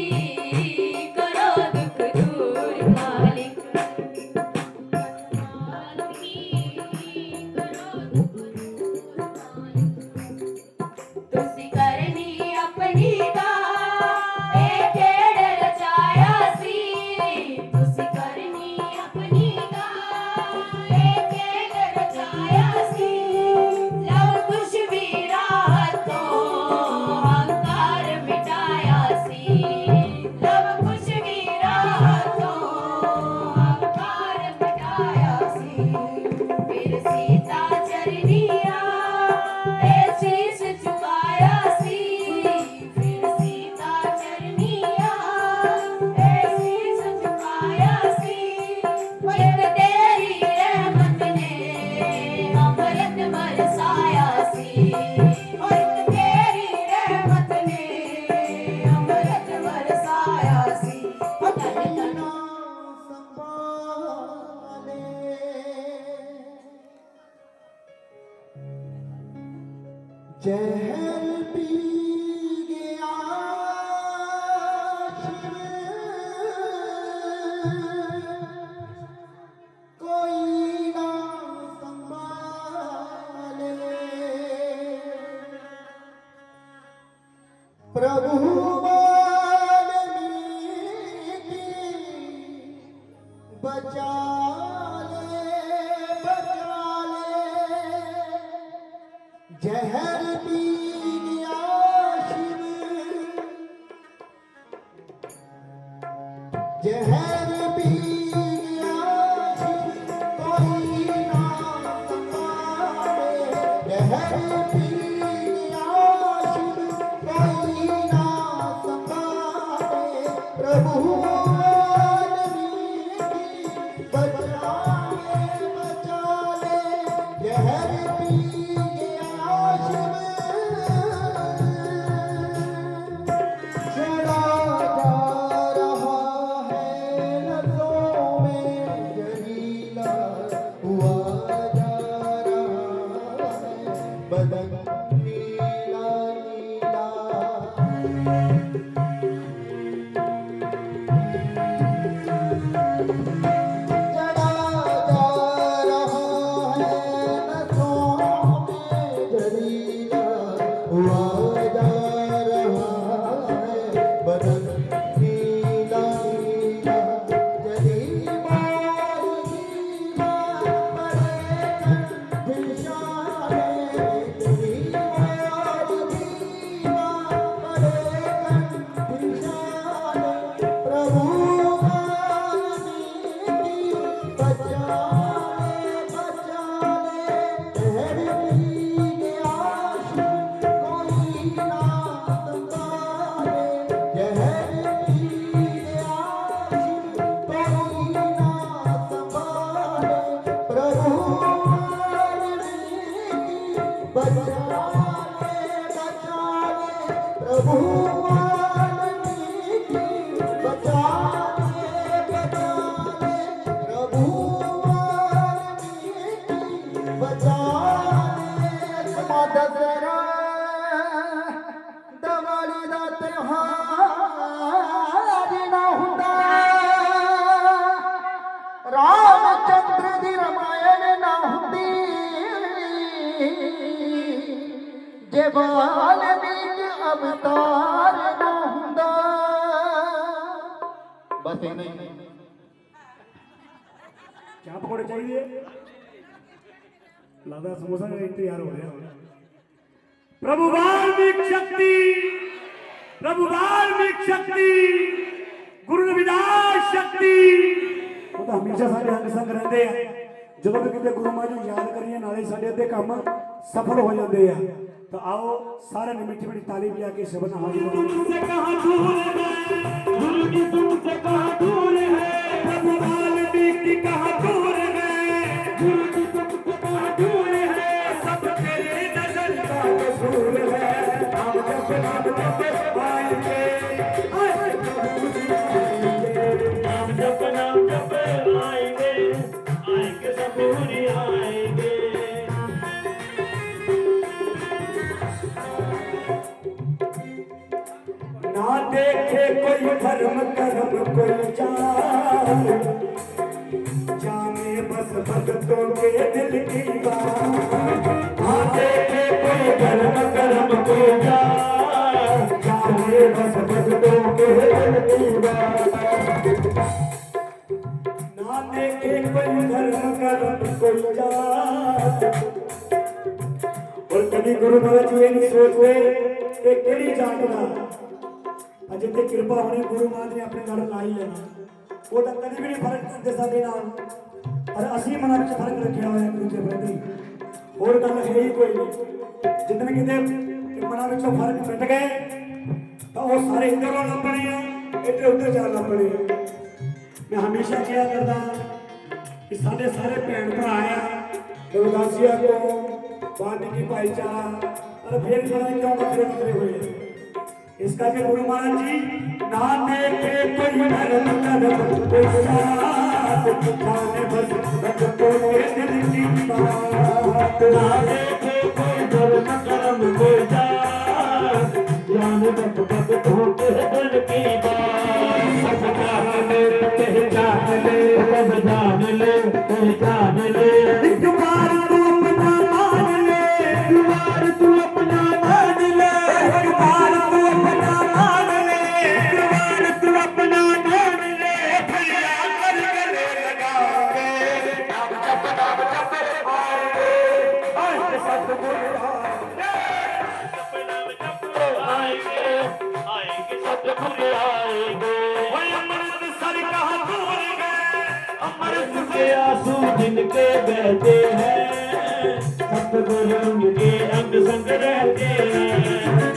ਕਰੋ ਦੁੱਖ ਦੂਰ ਮਾਲਿਕ, ਵਾਲਮੀਕੀ ਕਰੋ ਦੁੱਖ ਦੂਰ ਮਾਲਿਕ। ਤੁਸੀਂ ਕਰਨੀ ਆਪਣੀ ਦਾ ਇਹ ਖੇਡ ਰਚਾਇਆ ਸੀ, ਤੁਸੀਂ ਕਰਨੀ ਆਪਣੀ ਦਾ ਇਹ ਖੇਡ ਰਚਾਇਆ ਸੀ। ਲਵ ਕੁਸ਼ ਵੀ ਰਾਤੋਂ ਹੰਕਾਰ ਮਿਟਾਇਆ ਸੀ, ਲਵ ਕੁਸ਼ ਵੀ ਰਾਤੋਂ ਹੰਕਾਰ ਮਿਟਾਇਆ ਸੀ। ਫਿਰ ਸੀਤਾ ਚਰਨੀਆਂ ਇਹ ਸੀਸ ਝੁਕਾਇਆ ਸੀ, ਫਿਰ ਸੀਤਾ ਚਰਨੀਆਂ ਇਹ ਸੀਸ ਝੁਕਾਇਆ ਸੀ। ਇੱਕ ਤੇਰੀ ਰਹਿਮਤ ਨੇ ਅੰਮ੍ਰਿਤ ਬਰਸਾਇਆ ਸੀ, ਇੱਕ ਤੇਰੀ ਰਹਿਮਤ ਨੇ ਅੰਮ੍ਰਿਤ ਬਰਸਾਇਆ ਸੀ। ਉਹ ਧੰਨ ਧੰਨ
जहर पी गया शिव, कोई ना संभाले। प्रभु वाल्मीकि बचा ले, बचा ले। जहर पी गया शिव, जहर पी गया शिव, कोई ना संभाले। जहर पी गया शिव, कोई ना संभाले। प्रभु वाल्मीकि बचा ले, जहर पी गया शिव। चला जा रहा है नजरों में, जहीला हुआ जा रहा है बदन नीला नीला। बचा ले तेरी आशिक कोई ना संभाले जहर की आशिक कोई ना संभाले प्रभु बचा ले प्रभु बचा ले प्रभु बचा ले दशहरा दिवाली दा त्योहार ना हुंदा रामचंद्र दी रामायण ना हुंदी जे वाल्मीकि अवतार ना हुंदा बस इतना ही
क्या पकौड़े चाहिए लादा समोसा तैयार हो गया प्रभु वाल्मीकि शक्ति प्रभु वाल्मीकि शक्ति गुरु रविदास शक्ति वो तो हमेशा सारे अंग संग रहते हैं जो भी कितने गुरु मां जी याद करिए नाले साढ़े अद्धे काम सफल हो जाते हैं तो आओ सारे ने मीठी मीठी ताली बजा के शब्द हाजिर से कहां दूर है गुरु की तुमसे कहां दूर है प्रभु वाल्मीकि कहां दूर है गुरु की तुमसे कहां दूर है सब तेरे नजर का कसूर है हम जब आएंगे हम जब आएंगे आएंगे सब पूरी आएंगे ना देखे कोई धर्म कर्म कोई जाने बस भक्तों के दिल की बात ना देखे कोई धर्म कर्म कोई जाने बस भक्तों के दिल की बात ना देखे कोई धर्म कर्म कोई जात और कभी गुरु महाराज जी नहीं सोचते कि केड़ी जात का अजे ते कृपा होनी गुरु महाराज ने अपने गल लाई लेना वो तो कभी भी नहीं फर्क करते साडे नाल पर असली मना विच फर्क रखिया होया गुरु के प्रति और गल है ही कोई नहीं जितने किते मना विच फर्क मिट गए तो वो सारे इधर लग पड़े इधर उधर जा लग पड़े मैं हमेशा कहा करता कि साडे सारे भैन भरा आ रविदासिया को वाल्मीकि भाईचारा और फिर बड़ा क्यों बखरे बखरे हुए इसका के गुरु महाराज जी ना देखे कोई धर्म कर्म कोई जात जाने बस भक्तों के दिल की बात ना देखे कोई धर्म कर्म कोई जात जाने बस भक्तों के दिल की बात सब जान ले सब जान ले पहचान ले एक बार तू अपना मान ले एक बार तू अपना मान ले एक बार तू अपना मान ले एक बार तू अपना मान ले भैया कर गले लगा के नाम जप आएंगे आएंगे सतगुरु आएंगे आएंगे सतगुरु आएंगे अमृत सर कहां दूर गए अमृत के आंसू जिनके बहते हैं सतगुरु के अंग संग रहते हैं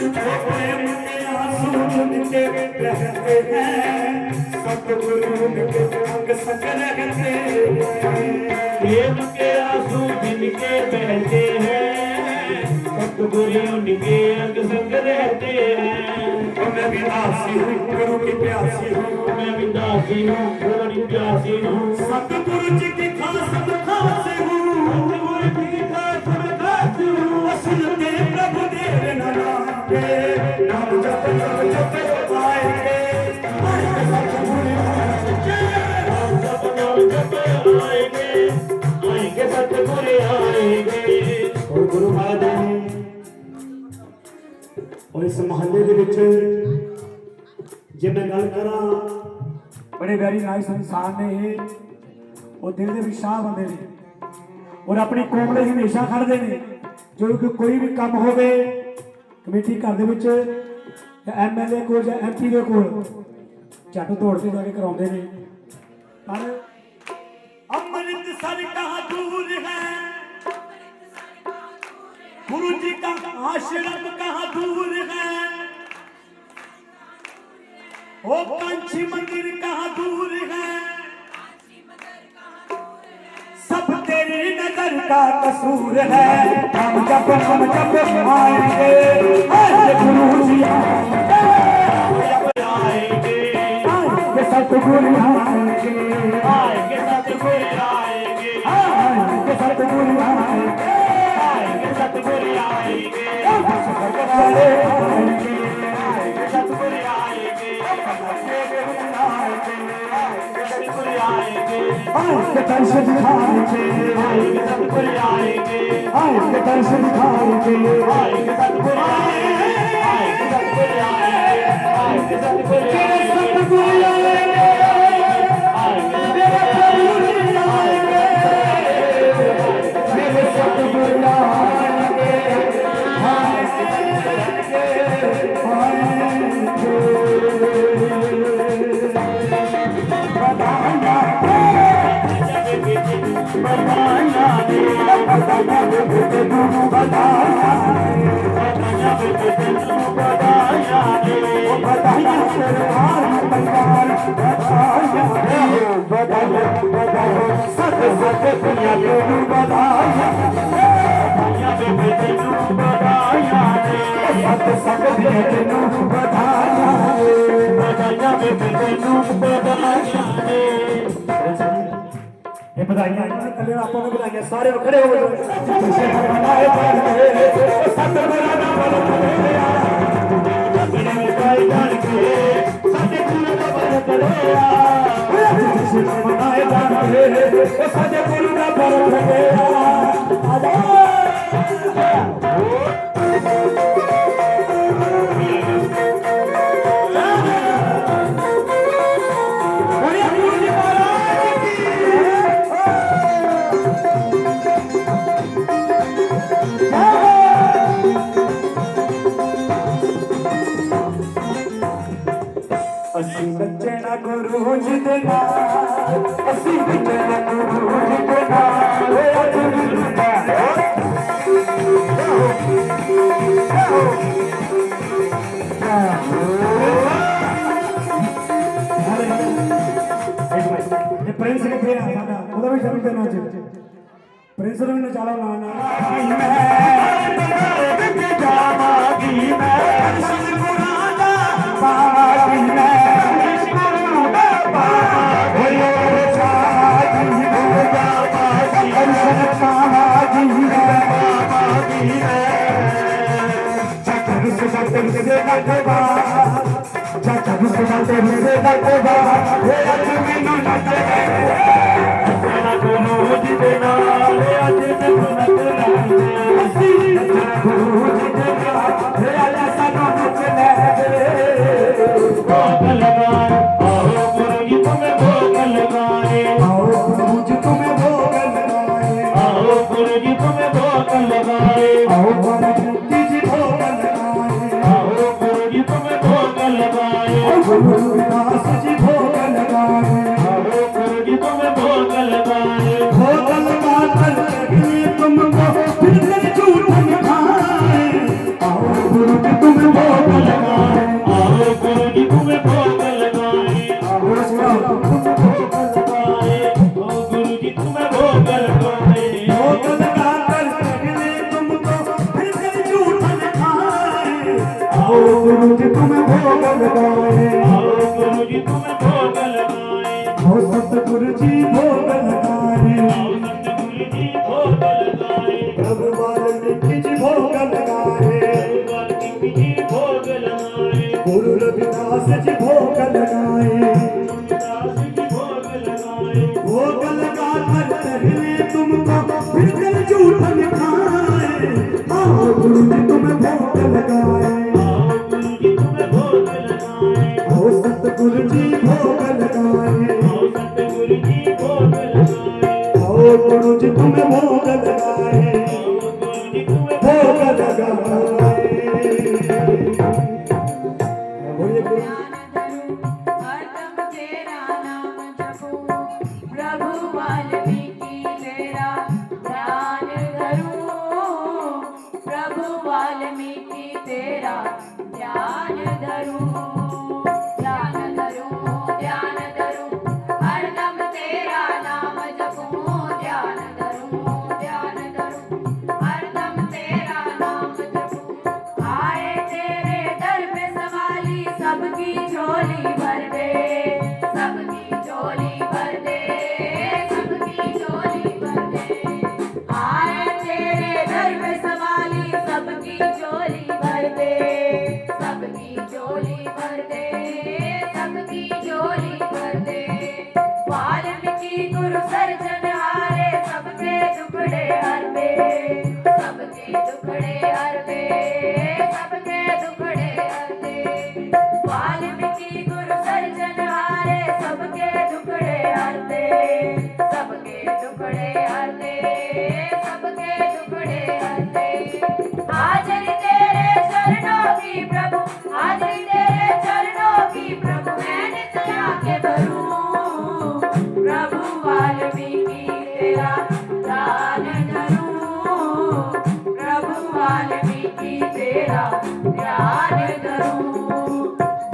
प्रेम के आंसू जिनके बहते हैं सतगुरु के अंग संग रहते हैं प्रेम के आंसू जिनके बहते हैं सतगुरु के अंग संग रहते हैं मैं भी दासी हूँ गुरु की प्यासी हूँ मैं भी दासी हूँ गुरु की प्यासी हूँ सतगुरु जी की खास खास हूँ सतगुरु जी की खास खास हूँ सुनते प्रभु देव नाम के नाम जप आएंगे सतगुरु आएंगे आएंगे सतगुरु आएंगे और गुरु महाराज और इस महल्ले के विच जे मैं गल करा बड़े वेरी नाइस इंसान ने ये और दिल के विशाल बंदे ने और अपनी कौम लिए हमेशा खड़ते हैं जो कि कोई भी काम हो कमेटी घर दे विच MLA को या MP के कोल झट दौड़ के जाके कराउंदे ने पर
अमृतसर कहाँ दूर है, गुरु जी का आश्रम कहाँ दूर है, ओ कांची मंदिर कहाँ दूर है, सब तेरी नजर का कसूर है। हम जब आएंगे गुरु जी आएंगे सतगुरु आएंगे सतगुरु आएंगे सतगुरु आएंगे सतगुरु आएंगे सतगुरु आएंगे सतगुरु आएंगे दर्शन दिखाएंगे सतगुरु आएंगे दर्शन दिखाएंगे सतगुरु आएंगे सतगुरु आएंगे सतगुरु बधाइयां कल्याण आपको बधाइयां सारे खड़े हो गुरु जी दे नाल असीं नचना गुरु जी दे नाल प्रिंस के फिर साडा ओदा भी शब्द देना चाहिए प्रिंस ने भी नचाला ना जावागी मैं गुरादा पावागी मैं सतगुरु जी भोग लगाए प्रभु वाल्मीकि जी भोग लगाए गुरु रविदास जी भोग लगाए भोग लगा कर पहले तुमको फिर कर झूठ खाए आओ गुरु जी तुम्हें भोग लगाए सतगुरु जी भोग लगाए आओ गुरु जी तुम्हें भोग लगाए भोग लगाए बोलिए गुरु
हरदम तेरा नाम जपो प्रभु वाल्मीकि सर्जनहारे सबके दुखड़े हरते, सबके दुखड़े हरते, सबके दुखड़े हरते। वाल्मीकि गुरु सर्जनहारे सबके दुखड़े हरते, सबके दुखड़े हरते, सबके दुखड़े हरते। हाजरी तेरे चरणों की प्रभु, हाजरी तेरे चरणों की प्रभु, मैं नित आके भरूं। प्रभु वाल्मीकि तेरा ध्यान धरूं, प्रभु वाल्मीकि तेरा ध्यान धरूं,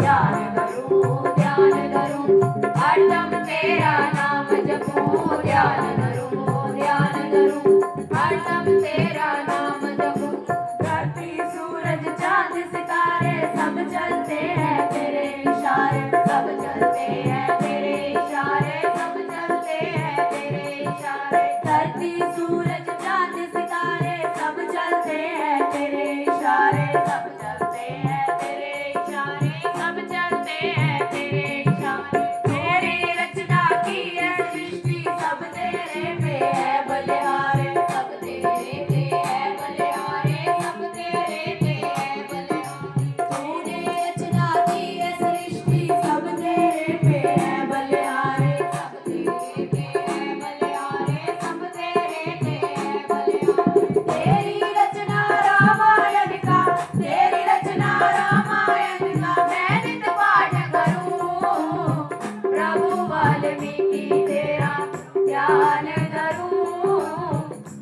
ध्यान धरूं, ध्यान धरूं, हरदम तेरा नाम जपूं, ध्यान धरूं, ध्यान धरूं, हरदम तेरा नाम जपूं। धरती सूरज चांद सितारे सब चलते हैं तेरे इशारे, सब चलते हैं तेरे इशारे, सब चलते हैं तेरे इशारे। धरती सूरज चांद सितारे सब चलते हैं तेरे इशारे, सब चलते हैं तेरे इशारे, सब चलते हैं तेरे इशारे। तेरी रचना की है सृष्टि सब तेरे पे है बलिहारे, सब तेरे पे है बलिहारे, सब तेरे पे है बलिहारे। तूने रचना की है सृष्टि सब तेरे पे है बलिहारे, सब तेरे पे है बलिहारे, सब तेरे पे है बलिहारे। तेरी रचना रामायण का, तेरी रचना रामायण का, मैं नित पाठ करूं। प्रभु वाल्मीकि तेरा ध्यान धरूं,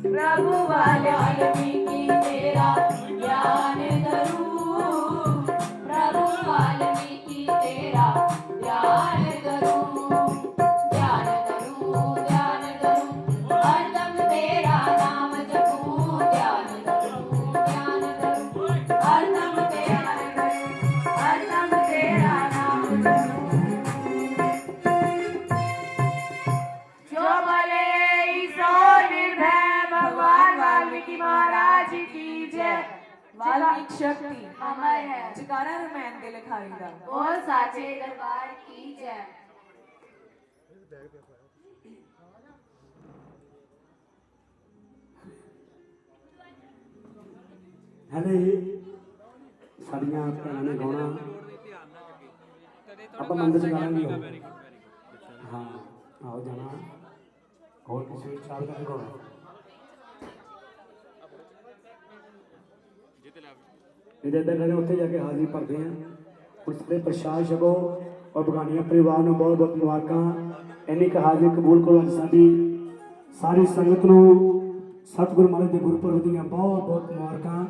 प्रभु वाल्मीकि तेरा ध्यान धरूं, प्रभु वाल्मीकि तेरा ध्यान धरूं, ध्यान धरूं, ध्यान धरूं, हरदम तेरा नाम जपूं, ध्यान धरूं, ध्यान धरूं, हरदम तेरा धरूं, हरदम तेरा नाम जपूं। जो बोले ईश्वर निर्भय, भगवान वाल्मीकि महाराज की जय।
वाल्मीकि शक्ति
अमर है,
जकारा रमैन के लिखाई दा।
बोल साचे दरबार की जय।
ਹਲੇ ਸਾਡੀਆਂ ਭੈਣਾਂ ਨੇ ਗਾਉਣਾ ਆਪਾਂ ਮੰਦਰ ਚ ਗਾਵਾਂਗੇ ਹਾਂ ਆਓ ਜਾਣਾ ਹੋਰ ਕਿਸੇ ਵੀ ਚਾਲ ਦਾ ਗਾਉਣਾ ਇਹਦੇ ਇਦਾਂ ਕਹਿੰਦੇ ਉੱਥੇ ਜਾ ਕੇ ਹਾਜ਼ਰੀ ਭਰਦੇ ਆ ਉਸ ਦੇ ਪ੍ਰਸ਼ਾਦ ਛਕੋ ਔਰ ਬਗਾਨੀਆਂ ਪਰਿਵਾਰ ਨੂੰ ਬਹੁਤ ਬਹੁਤ ਮੁਬਾਰਕਾਂ ਇੰਨੀ ਕੁ ਹਾਜ਼ਰੀ ਕਬੂਲ ਕਰੋ ਅੱਜ ਸਾਡੀ ਸਾਰੀ ਸੰਗਤ ਨੂੰ ਸਤਿਗੁਰੂ ਮਹਾਰਾਜ ਦੇ ਗੁਰਪੁਰਬ ਦੀਆਂ ਬਹੁਤ ਬਹੁਤ ਮੁਬਾਰਕਾਂ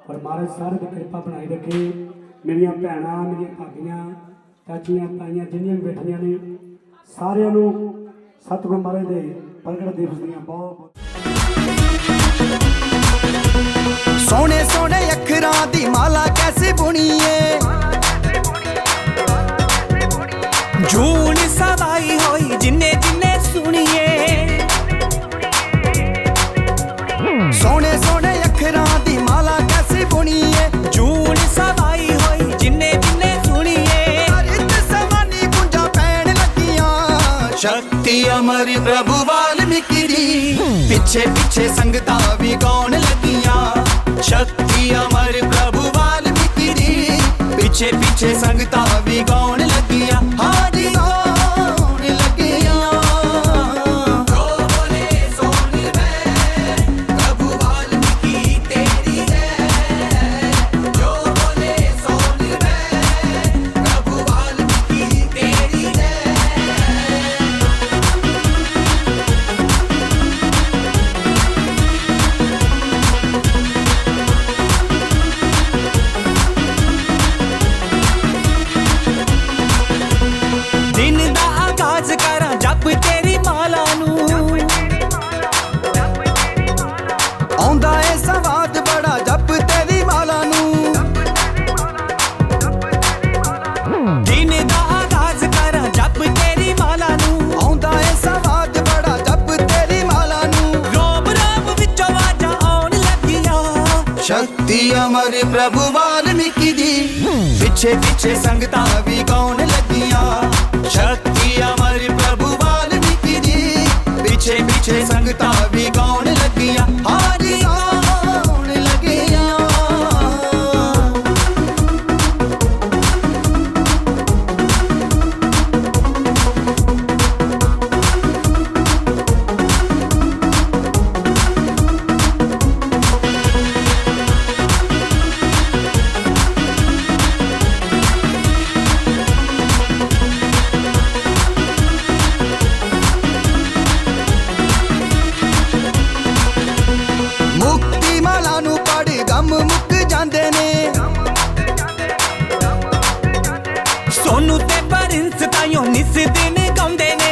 और महाराज सारे की कृपा बनाई रखे मेरिया भैन मेरिया भागियां चाचियां ताइयां जिन्नियां भी बैठिया ने सारियां नूं सतगुरु महाराज के प्रगट दिवस दियां बहुत
सोने सोने अखरां दी माला कैसे बुनीए जून सवाई होई जिन्ने जिन्ने सुनिए सोने सोने अखरां दी माला बुनिए जून सवाई होई जिन्ने जिन्ने सुनिए रित समानी गुंजा पैण लगियां शक्ति अमर प्रभु वाल्मीकि दी पिछे पिछे संगतां भी गाउण लगियां शक्ति अमर प्रभु वाल्मीकि दी पिछे पिछे संगतां भी गाउण लगियां हाजी गाउण लगियां शक्ति अमर प्रभु वाल्मीकि दी पिछे पिछे संगतां भी गाउण लगियां शक्ति अमर प्रभु वाल्मीकि दी पिछे पीछे पीछे संगतां भी गाउण लगियां, हाँ जी गाउण लगियां। मुक्ति माला नू पढ़ गम मुक जांदे ने, सोनू ते परिंस ताइयों निस दिन गाउंदे ने।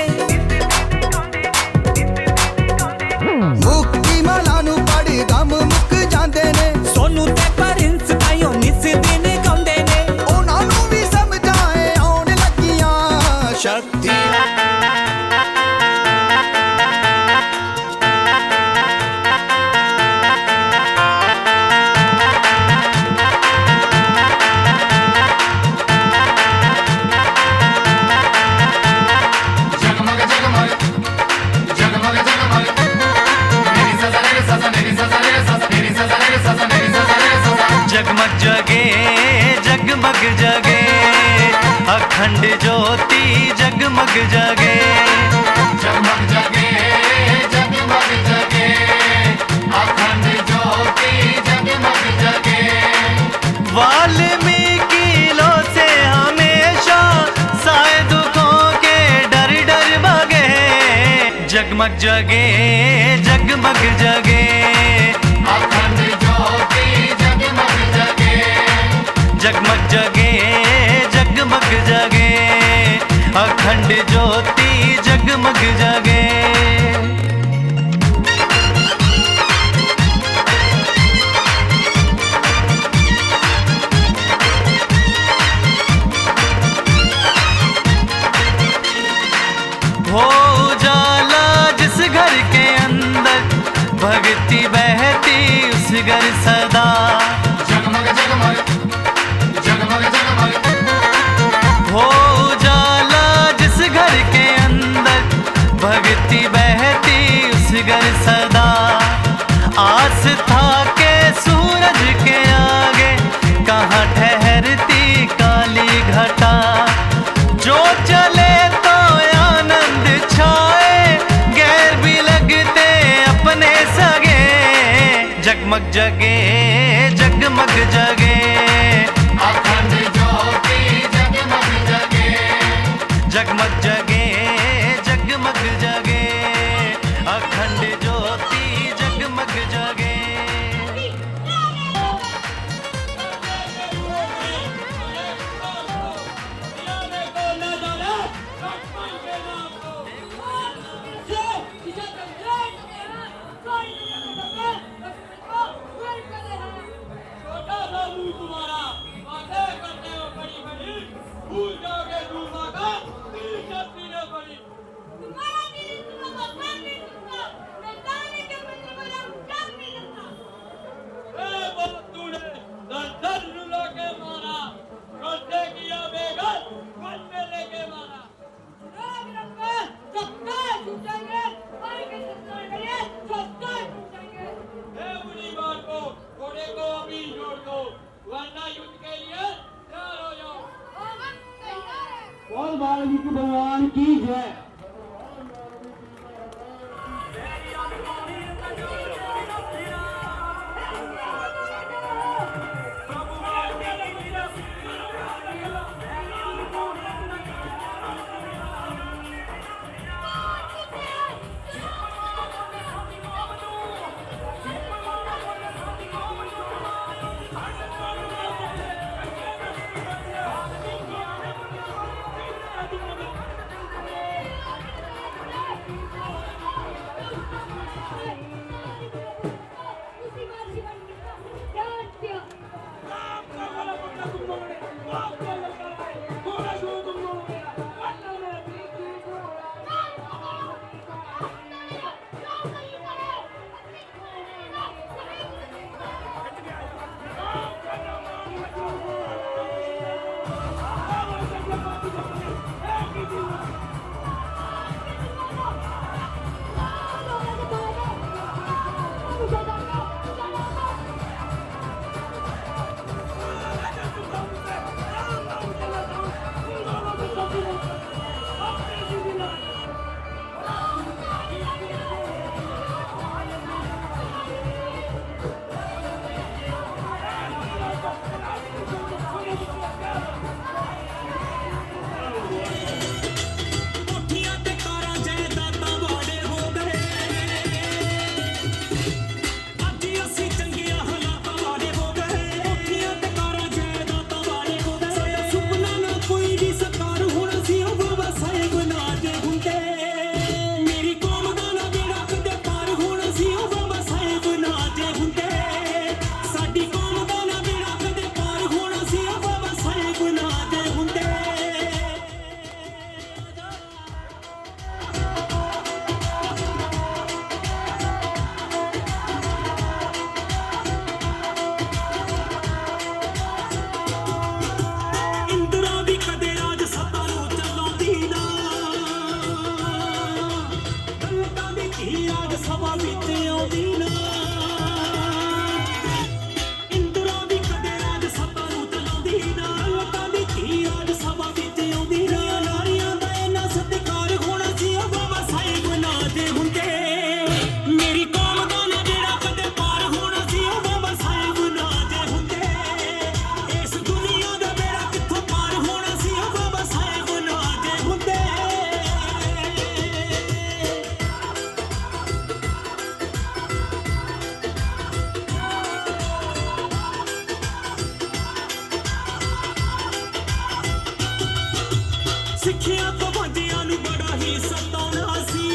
मुक्ति माला नू पढ़ गम मुक जांदे ने, सोनू ते परिंस ताइयों निस दिन गाउंदे ने। उन्हां नू भी समझाए आउण लगियां शक्ति।
जगमग जगे जगमग जगे अखंड ज्योति जगमग जगे। जगमग जगे जगमग जगे अखंड ज्योति जगमग जगे। वाल्मीकि लो से हमेशा साए दुखों के डर डर भागे। जगमग जगे जगमग जगे अखंड ज्योति जगमग जगे। जगमग जगे जगमग जगे अखंड ज्योति जगमग जगे। हो उजाला जिस घर के अंदर भक्ति बहती उस घर सदा। जगमग जगमग जगमग जगमग हो उजाला जिस घर के अंदर भक्ति बहती उस घर सदा। आस्था के सूरज के आगे कहाँ ठहरती काली घटा। जो चले तो आनंद छाए गैर भी लगते अपने सगे। जगमग जगे जगमग जगे अखंड ज्योति जगमग जगे। जगमग जगे जगमग जगे अखंड ज्योति जगमग जगे।
बोल वाल्मीकि भगवान की जय। राज सभा विच आउंदी ना इंदिरा दी कदे राज सभा नूं चलाउंदी ना लोकां दी धी राज सभा विच आउंदी ना नारियां दा इन्ना सत्कार होना सी ओ बाबा साहिब ना दे हुंदे मेरी कौम दा ना बेड़ा कदे पार होना सी ओ बाबा साहिब ना दे हुंदे इस दुनिया दा बेड़ा कित्थों पार होना सी ओ बाबा साहिब ना दे हुंदे ਸਿੱਖਿਆ ਤੋਂ ਬੰਦਿਆਂ ਨੂੰ ਬੜਾ ਹੀ ਸਤਾਉਣਾ ਸੀ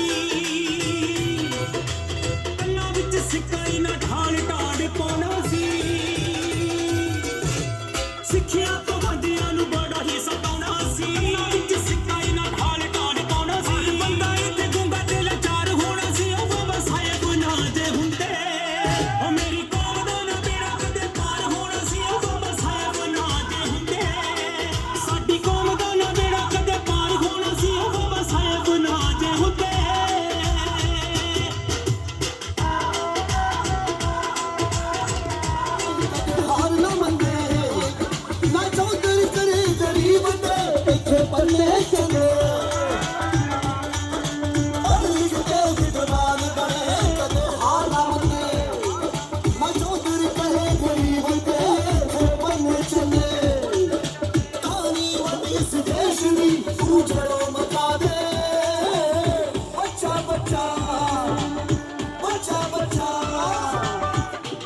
ਕੰਨਾਂ ਵਿੱਚ ਸਿੱਕਾ ਹੀ ਨਾ ਢਾਲ ਢਾੜ ਪਾਉਣਾ ਸੀ ਸਿੱਖਿਆ ਤੋਂ ਬੰਦਿਆਂ ਨੂੰ ਬੜਾ ਹੀ ਸਤਾਉਣਾ ਸੀ ਕੰਨਾਂ ਵਿੱਚ ਸਿੱਕਾ ਹੀ ਨਾ ਢਾਲ ਢਾੜ ਪਾਉਣਾ ਸੀ ਬੰਦਾ ਇੱਥੇ ਗੁੰਗਾ ਤੇ ਲਾਚਾਰ ਹੋਣਾ ਸੀ ਉਹ ਬਾਬਾ ਸਾਹਿਬ ਨਾ ਦੇ ਹੁੰਦੇ ਉਹ ਮੇਰੀ ਕੌਮ ਦਾ ਨਾ ਬੇੜਾ ਕਦੇ ਪਾਰ ਹੋਣਾ ਸੀ ਉਹ ਬਾਬਾ ਸਾਹਿਬ ਨਾ ਦੇ ਹੁੰਦੇ ਸਾਡੀ ਕੌਮ ਦਾ ਨਾ ਬੇੜਾ ਕਦੇ ਪਾਰ ਹੋਣਾ ਸੀ ਉਹ ਬਾਬਾ ਸਾਹਿਬ ਨਾ ਦੇ ਹੁੰਦੇ
हार ना मंगे ना चौधरी करे गरीब दे इथे पल्ले चले पढ़ लिख के विद्वान बने कदे हार ना मंगे ना चौधरी करे गरीब दे इथे पल्ले चले कहानी वही इस देश दी उजड़ो मचा दे बच्चा बच्चा बच्चा बच्चा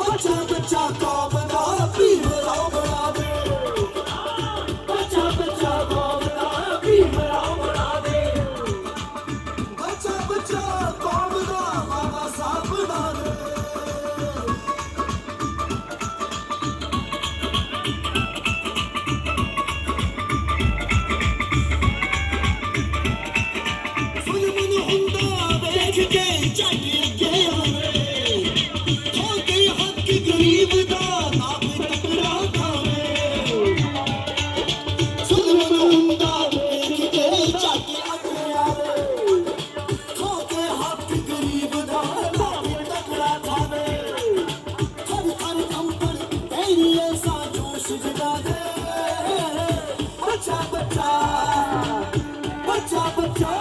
बच्चा बच्चा कौम दा भीमराव बना दे बच्चा बच्चा कौम दा भीमराव बना दे बच्चा बच्चा कौम दा बाबा साहब बना दे जुल्म नूं हुंदा वेख के झट अगे आवे हो गई हक गरीब दा ना कोई टकरा खावे जुल्म नूं हुंदा वेख के झट अगे आवे हो गई हक गरीब दा ना कोई टकरा खावे हर हर कंपन तेरी ऐसा जोश जगा दे बच्चा बच्चा बच्चा बच्चा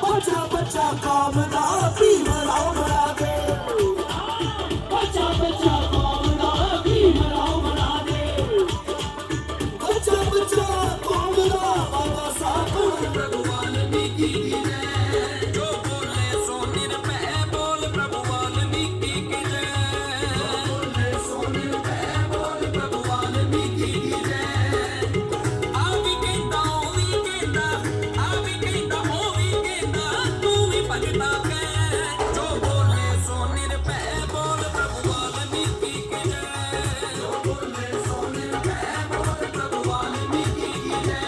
बच्चा बच्चा कौम दा भीमराव बना दे बच्चा बच्चा कौम दा भीमराव बना दे बच्चा बच्चा कौम दा बाबा साहब प्रभु वाल्मीकि की जय जो बोले सो निर्भय बोल प्रभु वाल्मीकि की जय बोले सो निर्भय बोल प्रभु वाल्मीकि की जय आ भी कहता ओ भी कहता आ भी कहता ओ भी कहता तू भी भगता कह जो बोले सो निर्भय बोल प्रभु वाल्मीकि की जय जो बोले सो निर्भय बोल प्रभु वाल्मीकि की जय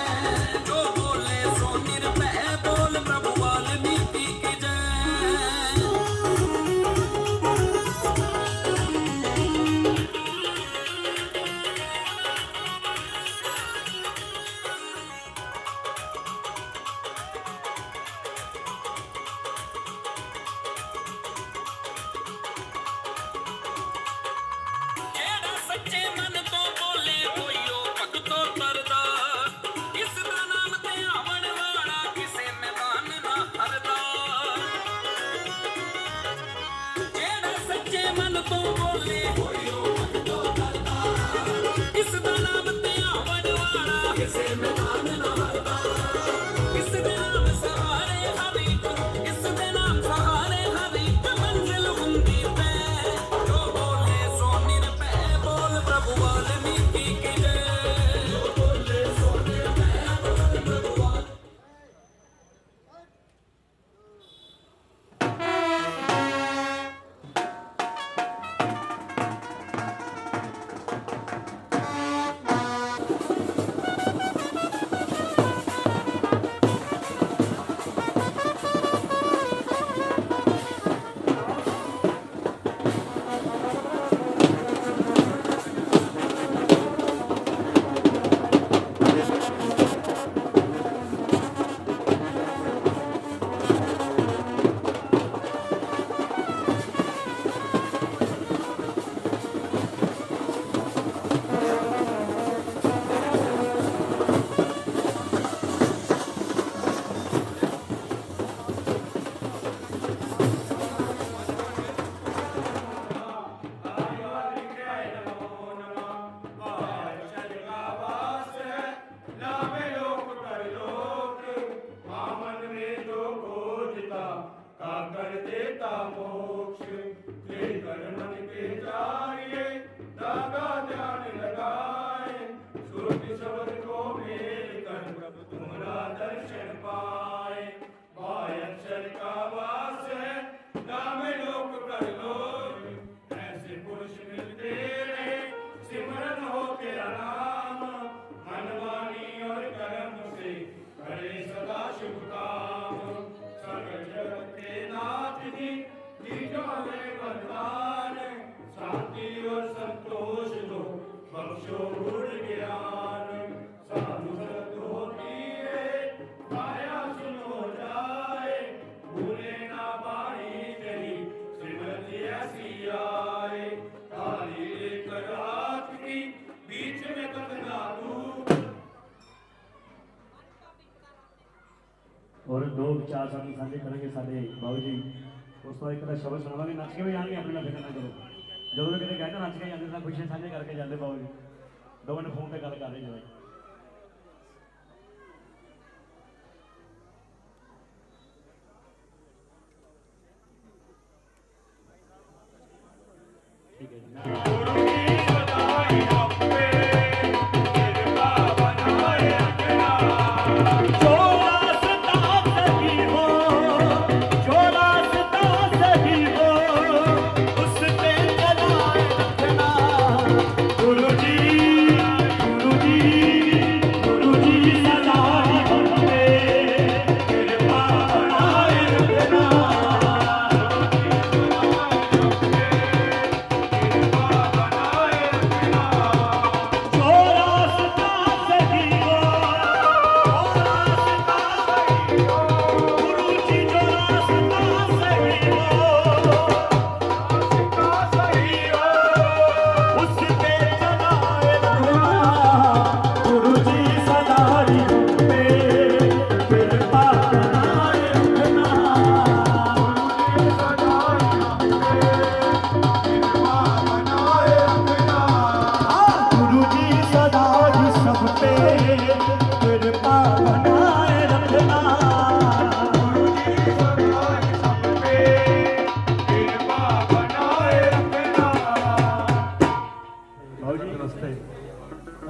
जो बोले सो निर्भय बोल प्रभु वाल्मीकि की जय ਜਿਹੜਾ ਸੱਚੇ ਮਨ ਤੋਂ ਬੋਲੇ ਹੋਈਓ ਭਗਤੋ ਤਰਦਾ ਇਸ ਦਾ ਨਾਮ ਤੇ ਆਵਣ ਵਾਲਾ ਕਿਸੇ ਮੈਦਾਨ ਨਾ ਹਰਦਾ ਜਿਹੜਾ ਸੱਚੇ ਮਨ ਤੋਂ ਬੋਲੇ ਹੋਈਓ ਭਗਤੋ ਤਰਦਾ ਇਸ ਦਾ ਨਾਮ ਤੇ ਆਵਣ ਵਾਲਾ ਕਿਸੇ ਮੈਦਾਨ ਨਾ ਹਰਦਾ ਇਸ ਦੇ ਨਾਮ ਸਹਾਰੇ ਹਰੀ ਇਸ ਦੇ ਨਾਮ ਸਹਾਰੇ ਹਰੀ ਮੰਜ਼ਿਲ ਹੁੰਦੀ ਪੈ ਜੋ ਬੋਲੇ ਸੋ ਨਿਰਭੈ ਬੋਲ ਪ੍ਰਭੂ ਵਾਲਮੀਕਿ ਕੀ ਜੈ ਜੋ ਬੋਲੇ ਸੋ ਨਿਰਭੈ ਬੋਲ ਪ੍ਰਭੂ
देता मोक्ष लेकर मन के चारिये लगा ध्यान लगाए श्रुति शब्द को मेल कर तुम्हारा दर्शन पाए वाय अक्षर का वास है नाम लोक कर लो ऐसे पुरुष मिलते रहे सिमरन हो तेरा नाम मन वाणी और कर्म से करे सदा शुभ काम सकल जगत के नाथ जी दीजो हमें वरदान शांति और संतोष दो बख्शो गुण ज्ञान साधु संत होती है माया सुनो जाए भूले ना बाणी तेरी श्रीमती ऐसी आए ताली लेकर हाथ की बीच में कतना दूर
और दो चार साल साझे करेंगे साढ़े बाबू जी उस तो एक शब्द सुनावांगे नच के भी जाएंगे अपने ना फिक्र ना करो जो भी कितने कहते नच के जाते खुशियां साझे करके जाते बाबू जी दो मिनट फोन पे गल कर रहे जो ठीक है जी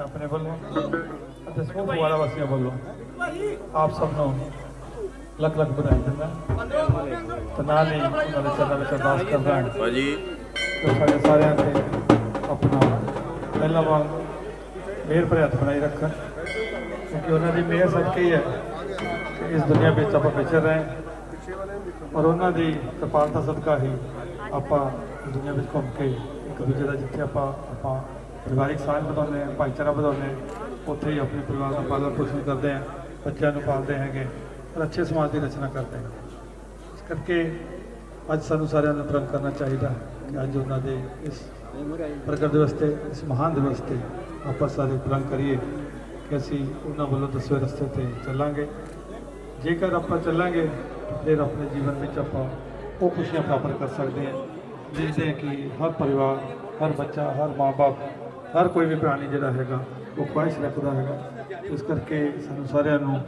अपने ਵੱਲੋਂ ਅਤੇ ਸਮੂਹ ਫਗਵਾੜਾ ਵਾਸੀਆਂ ਵੱਲੋਂ ਆਪ ਸਭ ਨੂੰ ਲੱਖ ਲੱਖ ਵਧਾਈ ਦਿੰਦਾ ਤੇ ਨਾਲ ਹੀ ਉਹਨਾਂ ਦੇ ਚਰਨਾਂ ਵਿੱਚ ਅਰਦਾਸ ਕਰਦਾ ਹਾਂ ਭਾਜੀ ਕਿ ਸਾਡੇ ਸਾਰਿਆਂ ਤੇ ਆਪਣਾ ਪਹਿਲਾ ਵਾਰ ਮਿਹਰ ਭਰੇ ਹੱਥ ਬਣਾਈ ਰੱਖਣ ਕਿਉਂਕਿ ਉਹਨਾਂ ਦੀ ਮਿਹਰ ਸਦਕੇ ਹੀ ਹੈ ਕਿ ਇਸ ਦੁਨੀਆ ਵਿੱਚ ਆਪਾਂ ਵਿਚਰ ਰਹੇ ਔਰ ਉਹਨਾਂ ਦੀ ਕਿਰਪਾਲਤਾ ਸਦਕਾ ਹੀ ਆਪਾਂ ਦੁਨੀਆ ਵਿੱਚ ਘੁੰਮ ਕੇ ਇੱਕ ਦੂਜੇ ਦਾ ਜਿੱਥੇ ਆਪਾਂ ਪਰਿਵਾਰਿਕ ਸਾਂਝ ਵਧਾਉਂਦੇ ਹਾਂ ਭਾਈਚਾਰਾ ਵਧਾਉਂਦੇ ਹਾਂ ਉੱਥੇ ਹੀ ਆਪਣੇ ਪਰਿਵਾਰ ਦਾ ਪਾਲਣ ਪੋਸ਼ਣ ਕਰਦੇ ਹਾਂ ਬੱਚਿਆਂ ਨੂੰ ਪਾਲਦੇ ਹੈਗੇ ਔਰ ਅੱਛੇ ਸਮਾਜ ਦੀ ਰਚਨਾ ਕਰਦੇ ਹਾਂ ਇਸ ਕਰਕੇ ਅੱਜ ਸਾਨੂੰ ਸਾਰਿਆਂ ਨੂੰ ਪ੍ਰਣ ਕਰਨਾ ਚਾਹੀਦਾ ਕਿ ਅੱਜ ਉਹਨਾਂ ਦੇ ਇਸ ਪ੍ਰਗਟ ਦਿਵਸ 'ਤੇ ਇਸ ਮਹਾਨ ਦਿਵਸ 'ਤੇ ਆਪਾਂ ਸਾਰੇ ਪ੍ਰਣ ਕਰੀਏ ਕਿ ਅਸੀਂ ਉਹਨਾਂ ਵੱਲੋਂ ਦੱਸੇ ਰਸਤੇ 'ਤੇ ਚੱਲਾਂਗੇ ਜੇਕਰ ਆਪਾਂ ਚੱਲਾਂਗੇ ਫਿਰ ਆਪਣੇ ਜੀਵਨ ਵਿੱਚ ਆਪਾਂ ਉਹ ਖੁਸ਼ੀਆਂ ਪ੍ਰਾਪਤ ਕਰ ਸਕਦੇ ਹਾਂ ਜਿਸਦੇ ਕਿ ਹਰ ਪਰਿਵਾਰ ਹਰ ਬੱਚਾ ਹਰ ਮਾਂ-ਬਾਪ ਹਰ ਕੋਈ ਵੀ ਪ੍ਰਾਣੀ ਜਿਹੜਾ ਹੈਗਾ ਉਹ ਖੁਆਇਸ਼ ਰੱਖਦਾ ਹੈਗਾ ਇਸ ਕਰਕੇ ਸਾਨੂੰ ਸਾਰਿਆਂ ਨੂੰ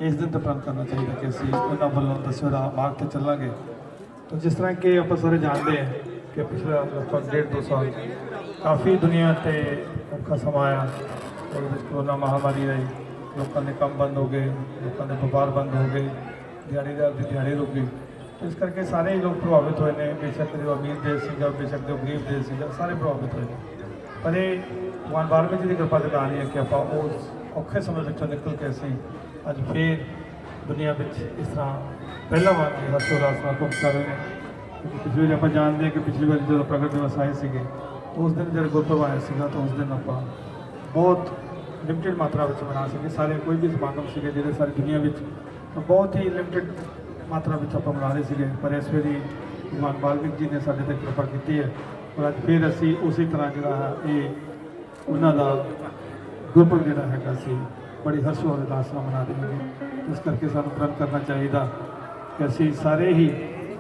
ਇਸ ਦਿਨ ਤੇ ਪ੍ਰਣ ਕਰਨਾ ਚਾਹੀਦਾ ਕਿ ਅਸੀਂ ਉਹਨਾਂ ਵੱਲੋਂ ਦੱਸੇ ਮਾਰਗ 'ਤੇ ਚੱਲਾਂਗੇ ਤਾਂ ਜਿਸ ਤਰ੍ਹਾਂ ਕਿ ਆਪਾਂ ਸਾਰੇ ਜਾਣਦੇ ਹਾਂ ਕਿ ਪਿਛਲਾ ਲਗਭਗ 1.5-2 ਸਾਲ ਕਾਫੀ ਦੁਨੀਆ 'ਤੇ ਔਖਾ ਸਮਾਂ ਆਇਆ ਉਹਦੇ ਵਿੱਚ ਕੋਰੋਨਾ ਮਹਾਮਾਰੀ ਆਈ ਲੋਕਾਂ ਦੇ ਕੰਮ ਬੰਦ ਹੋ ਗਏ ਲੋਕਾਂ ਦੇ ਵਪਾਰ ਬੰਦ ਹੋ ਗਏ ਦਿਹਾੜੀਦਾਰ ਦੀ ਦਿਹਾੜੀ ਰੁਕ ਗਈ ਇਸ ਕਰਕੇ ਸਾਰੇ ਹੀ ਲੋਕ ਪ੍ਰਭਾਵਿਤ ਹੋਏ ਨੇ ਬੇਸ਼ੱਕ ਜੋ ਅਮੀਰ ਦੇਸ਼ ਸੀਗਾ ਬੇਸ਼ੱਕ ਜੋ ਗਰੀਬ ਦੇਸ਼ ਸੀਗਾ ਸਾਰੇ ਪ੍ਰਭਾਵਿਤ ਹੋਏ ਨੇ ਪਰ ਇਹ ਭਗਵਾਨ ਵਾਲਮੀਕ ਜੀ ਦੀ ਕਿਰਪਾ ਦੀ ਕਹਾਣੀ ਹੈ ਕਿ ਆਪਾਂ ਉਸ ਔਖੇ ਸਮੇਂ ਵਿੱਚੋਂ ਨਿਕਲ ਕੇ ਅਸੀਂ ਅੱਜ ਫੇਰ ਦੁਨੀਆ ਵਿੱਚ ਇਸ ਤਰ੍ਹਾਂ ਪਹਿਲਾਂ ਵਾਰ ਹਰਸ਼ੋਲਾਸ ਨਾਲ ਘੁੰਮ ਕਰ ਰਹੇ ਨੇ ਕਿਉਂਕਿ ਪਿਛਲੀ ਵਾਰੀ ਆਪਾਂ ਜਾਣਦੇ ਹਾਂ ਕਿ ਪਿਛਲੀ ਵਾਰੀ ਜਦੋਂ ਪ੍ਰਗਟ ਦਿਵਸ ਆਏ ਸੀਗੇ ਉਸ ਦਿਨ ਜਦੋਂ ਗੁਰਪੁਰਬ ਆਇਆ ਸੀਗਾ ਤਾਂ ਉਸ ਦਿਨ ਆਪਾਂ ਬਹੁਤ ਲਿਮਟਿਡ ਮਾਤਰਾ ਵਿੱਚ ਬਣਾ ਸਕੇ ਸਾਰੇ ਕੋਈ ਵੀ ਸਮਾਗਮ ਸੀਗੇ ਜਿਹੜੇ ਸਾਰੀ ਦੁਨੀਆ ਵਿੱਚ ਬਹੁਤ ਹੀ ਲਿਮਟਿਡ ਮਾਤਰਾ ਵਿੱਚ ਆਪਾਂ ਬਣਾ ਰਹੇ ਸੀਗੇ ਪਰ ਇਸ ਵਾਰੀ ਭਗਵਾਨ ਵਾਲਮੀਕ ਜੀ ਨੇ ਸਾਡੇ 'ਤੇ ਕਿਰਪਾ ਕੀਤੀ ਹੈ ਔਰ ਅੱਜ ਫਿਰ ਅਸੀਂ ਉਸੇ ਤਰ੍ਹਾਂ ਜਿਹੜਾ ਹੈ ਇਹ ਉਹਨਾਂ ਦਾ ਗੁਰਪੁਰਬ ਜਿਹੜਾ ਹੈਗਾ ਅਸੀਂ ਬੜੀ ਹਰਸ਼ੋਲਾਸ ਨਾਲ ਮਨਾ ਰਹੇ ਹਾਂ ਇਸ ਕਰਕੇ ਸਾਨੂੰ ਪ੍ਰਣ ਕਰਨਾ ਚਾਹੀਦਾ ਕਿ ਅਸੀਂ ਸਾਰੇ ਹੀ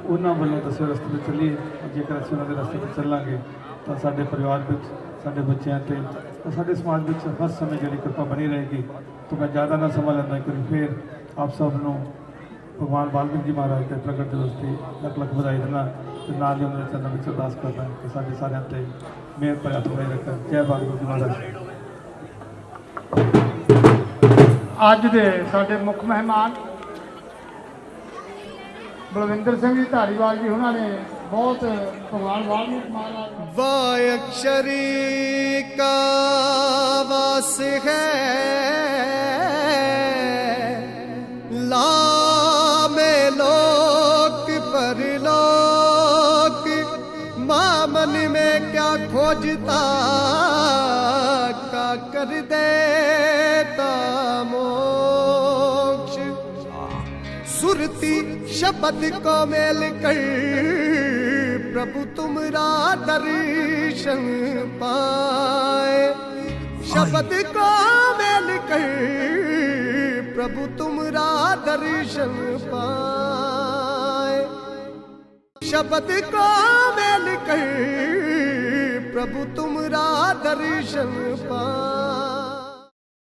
ਉਹਨਾਂ ਵੱਲੋਂ ਦੱਸੇ ਰਸਤੇ 'ਤੇ ਚੱਲੀਏ ਜੇਕਰ ਅਸੀਂ ਉਹਨਾਂ ਦੇ ਰਸਤੇ 'ਤੇ ਚੱਲਾਂਗੇ ਤਾਂ ਸਾਡੇ ਪਰਿਵਾਰ ਵਿੱਚ ਸਾਡੇ ਬੱਚਿਆਂ 'ਤੇ ਤਾਂ ਸਾਡੇ ਸਮਾਜ ਵਿੱਚ ਹਰ ਸਮੇਂ ਜਿਹੜੀ ਕਿਰਪਾ ਬਣੀ ਰਹੇਗੀ ਤਾਂ ਮੈਂ ਜ਼ਿਆਦਾ ਨਾ ਸਮਾਂ ਲੈਂਦਾ ਕਿ ਫਿਰ ਆਪ ਸਭ ਨੂੰ ਭਗਵਾਨ ਵਾਲਮੀਕ ਜੀ ਮਹਾਰਾਜ ਦੇ ਪ੍ਰਗਟ ਦਿਵਸ ਦੀ ਲੱਖ ਲੱਖ ਵਧਾਈ ਦਿੰਦਾ ਤੇ ਨਾਲ ਹੀ ਉਹਨਾਂ ਦੇ ਚਰਨਾਂ ਵਿੱਚ ਅਰਦਾਸ ਕਰਦਾ ਕਿ ਸਾਡੇ ਸਾਰਿਆਂ ਤੇ ਮਿਹਰ ਭਰਿਆ ਹੱਥ ਬਣਾਈ ਰੱਖਣ। ਜੈ ਵਾਲਮੀਕ ਜੀ ਮਹਾਰਾਜ।
ਅੱਜ ਦੇ ਸਾਡੇ ਮੁੱਖ ਮਹਿਮਾਨ ਬਲਵਿੰਦਰ ਸਿੰਘ ਜੀ ਧਾਰੀਵਾਲ ਜੀ, ਉਹਨਾਂ ਨੇ ਬਹੁਤ ਭਗਵਾਨ ਵਾਲਮੀਕ ਮਹਾਰਾਜ
वायक्षरी का वास है ला में लोक परलोक मामन में क्या खोजता का कर देता मोक्ष सुरती शब्द को मेल कर प्रभु तुमरा दर्शन पाए शब्द को मेल कर प्रभु तुमरा दर्शन पाए शब्द को मेल कर प्रभु तुमरा दर्शन पाए।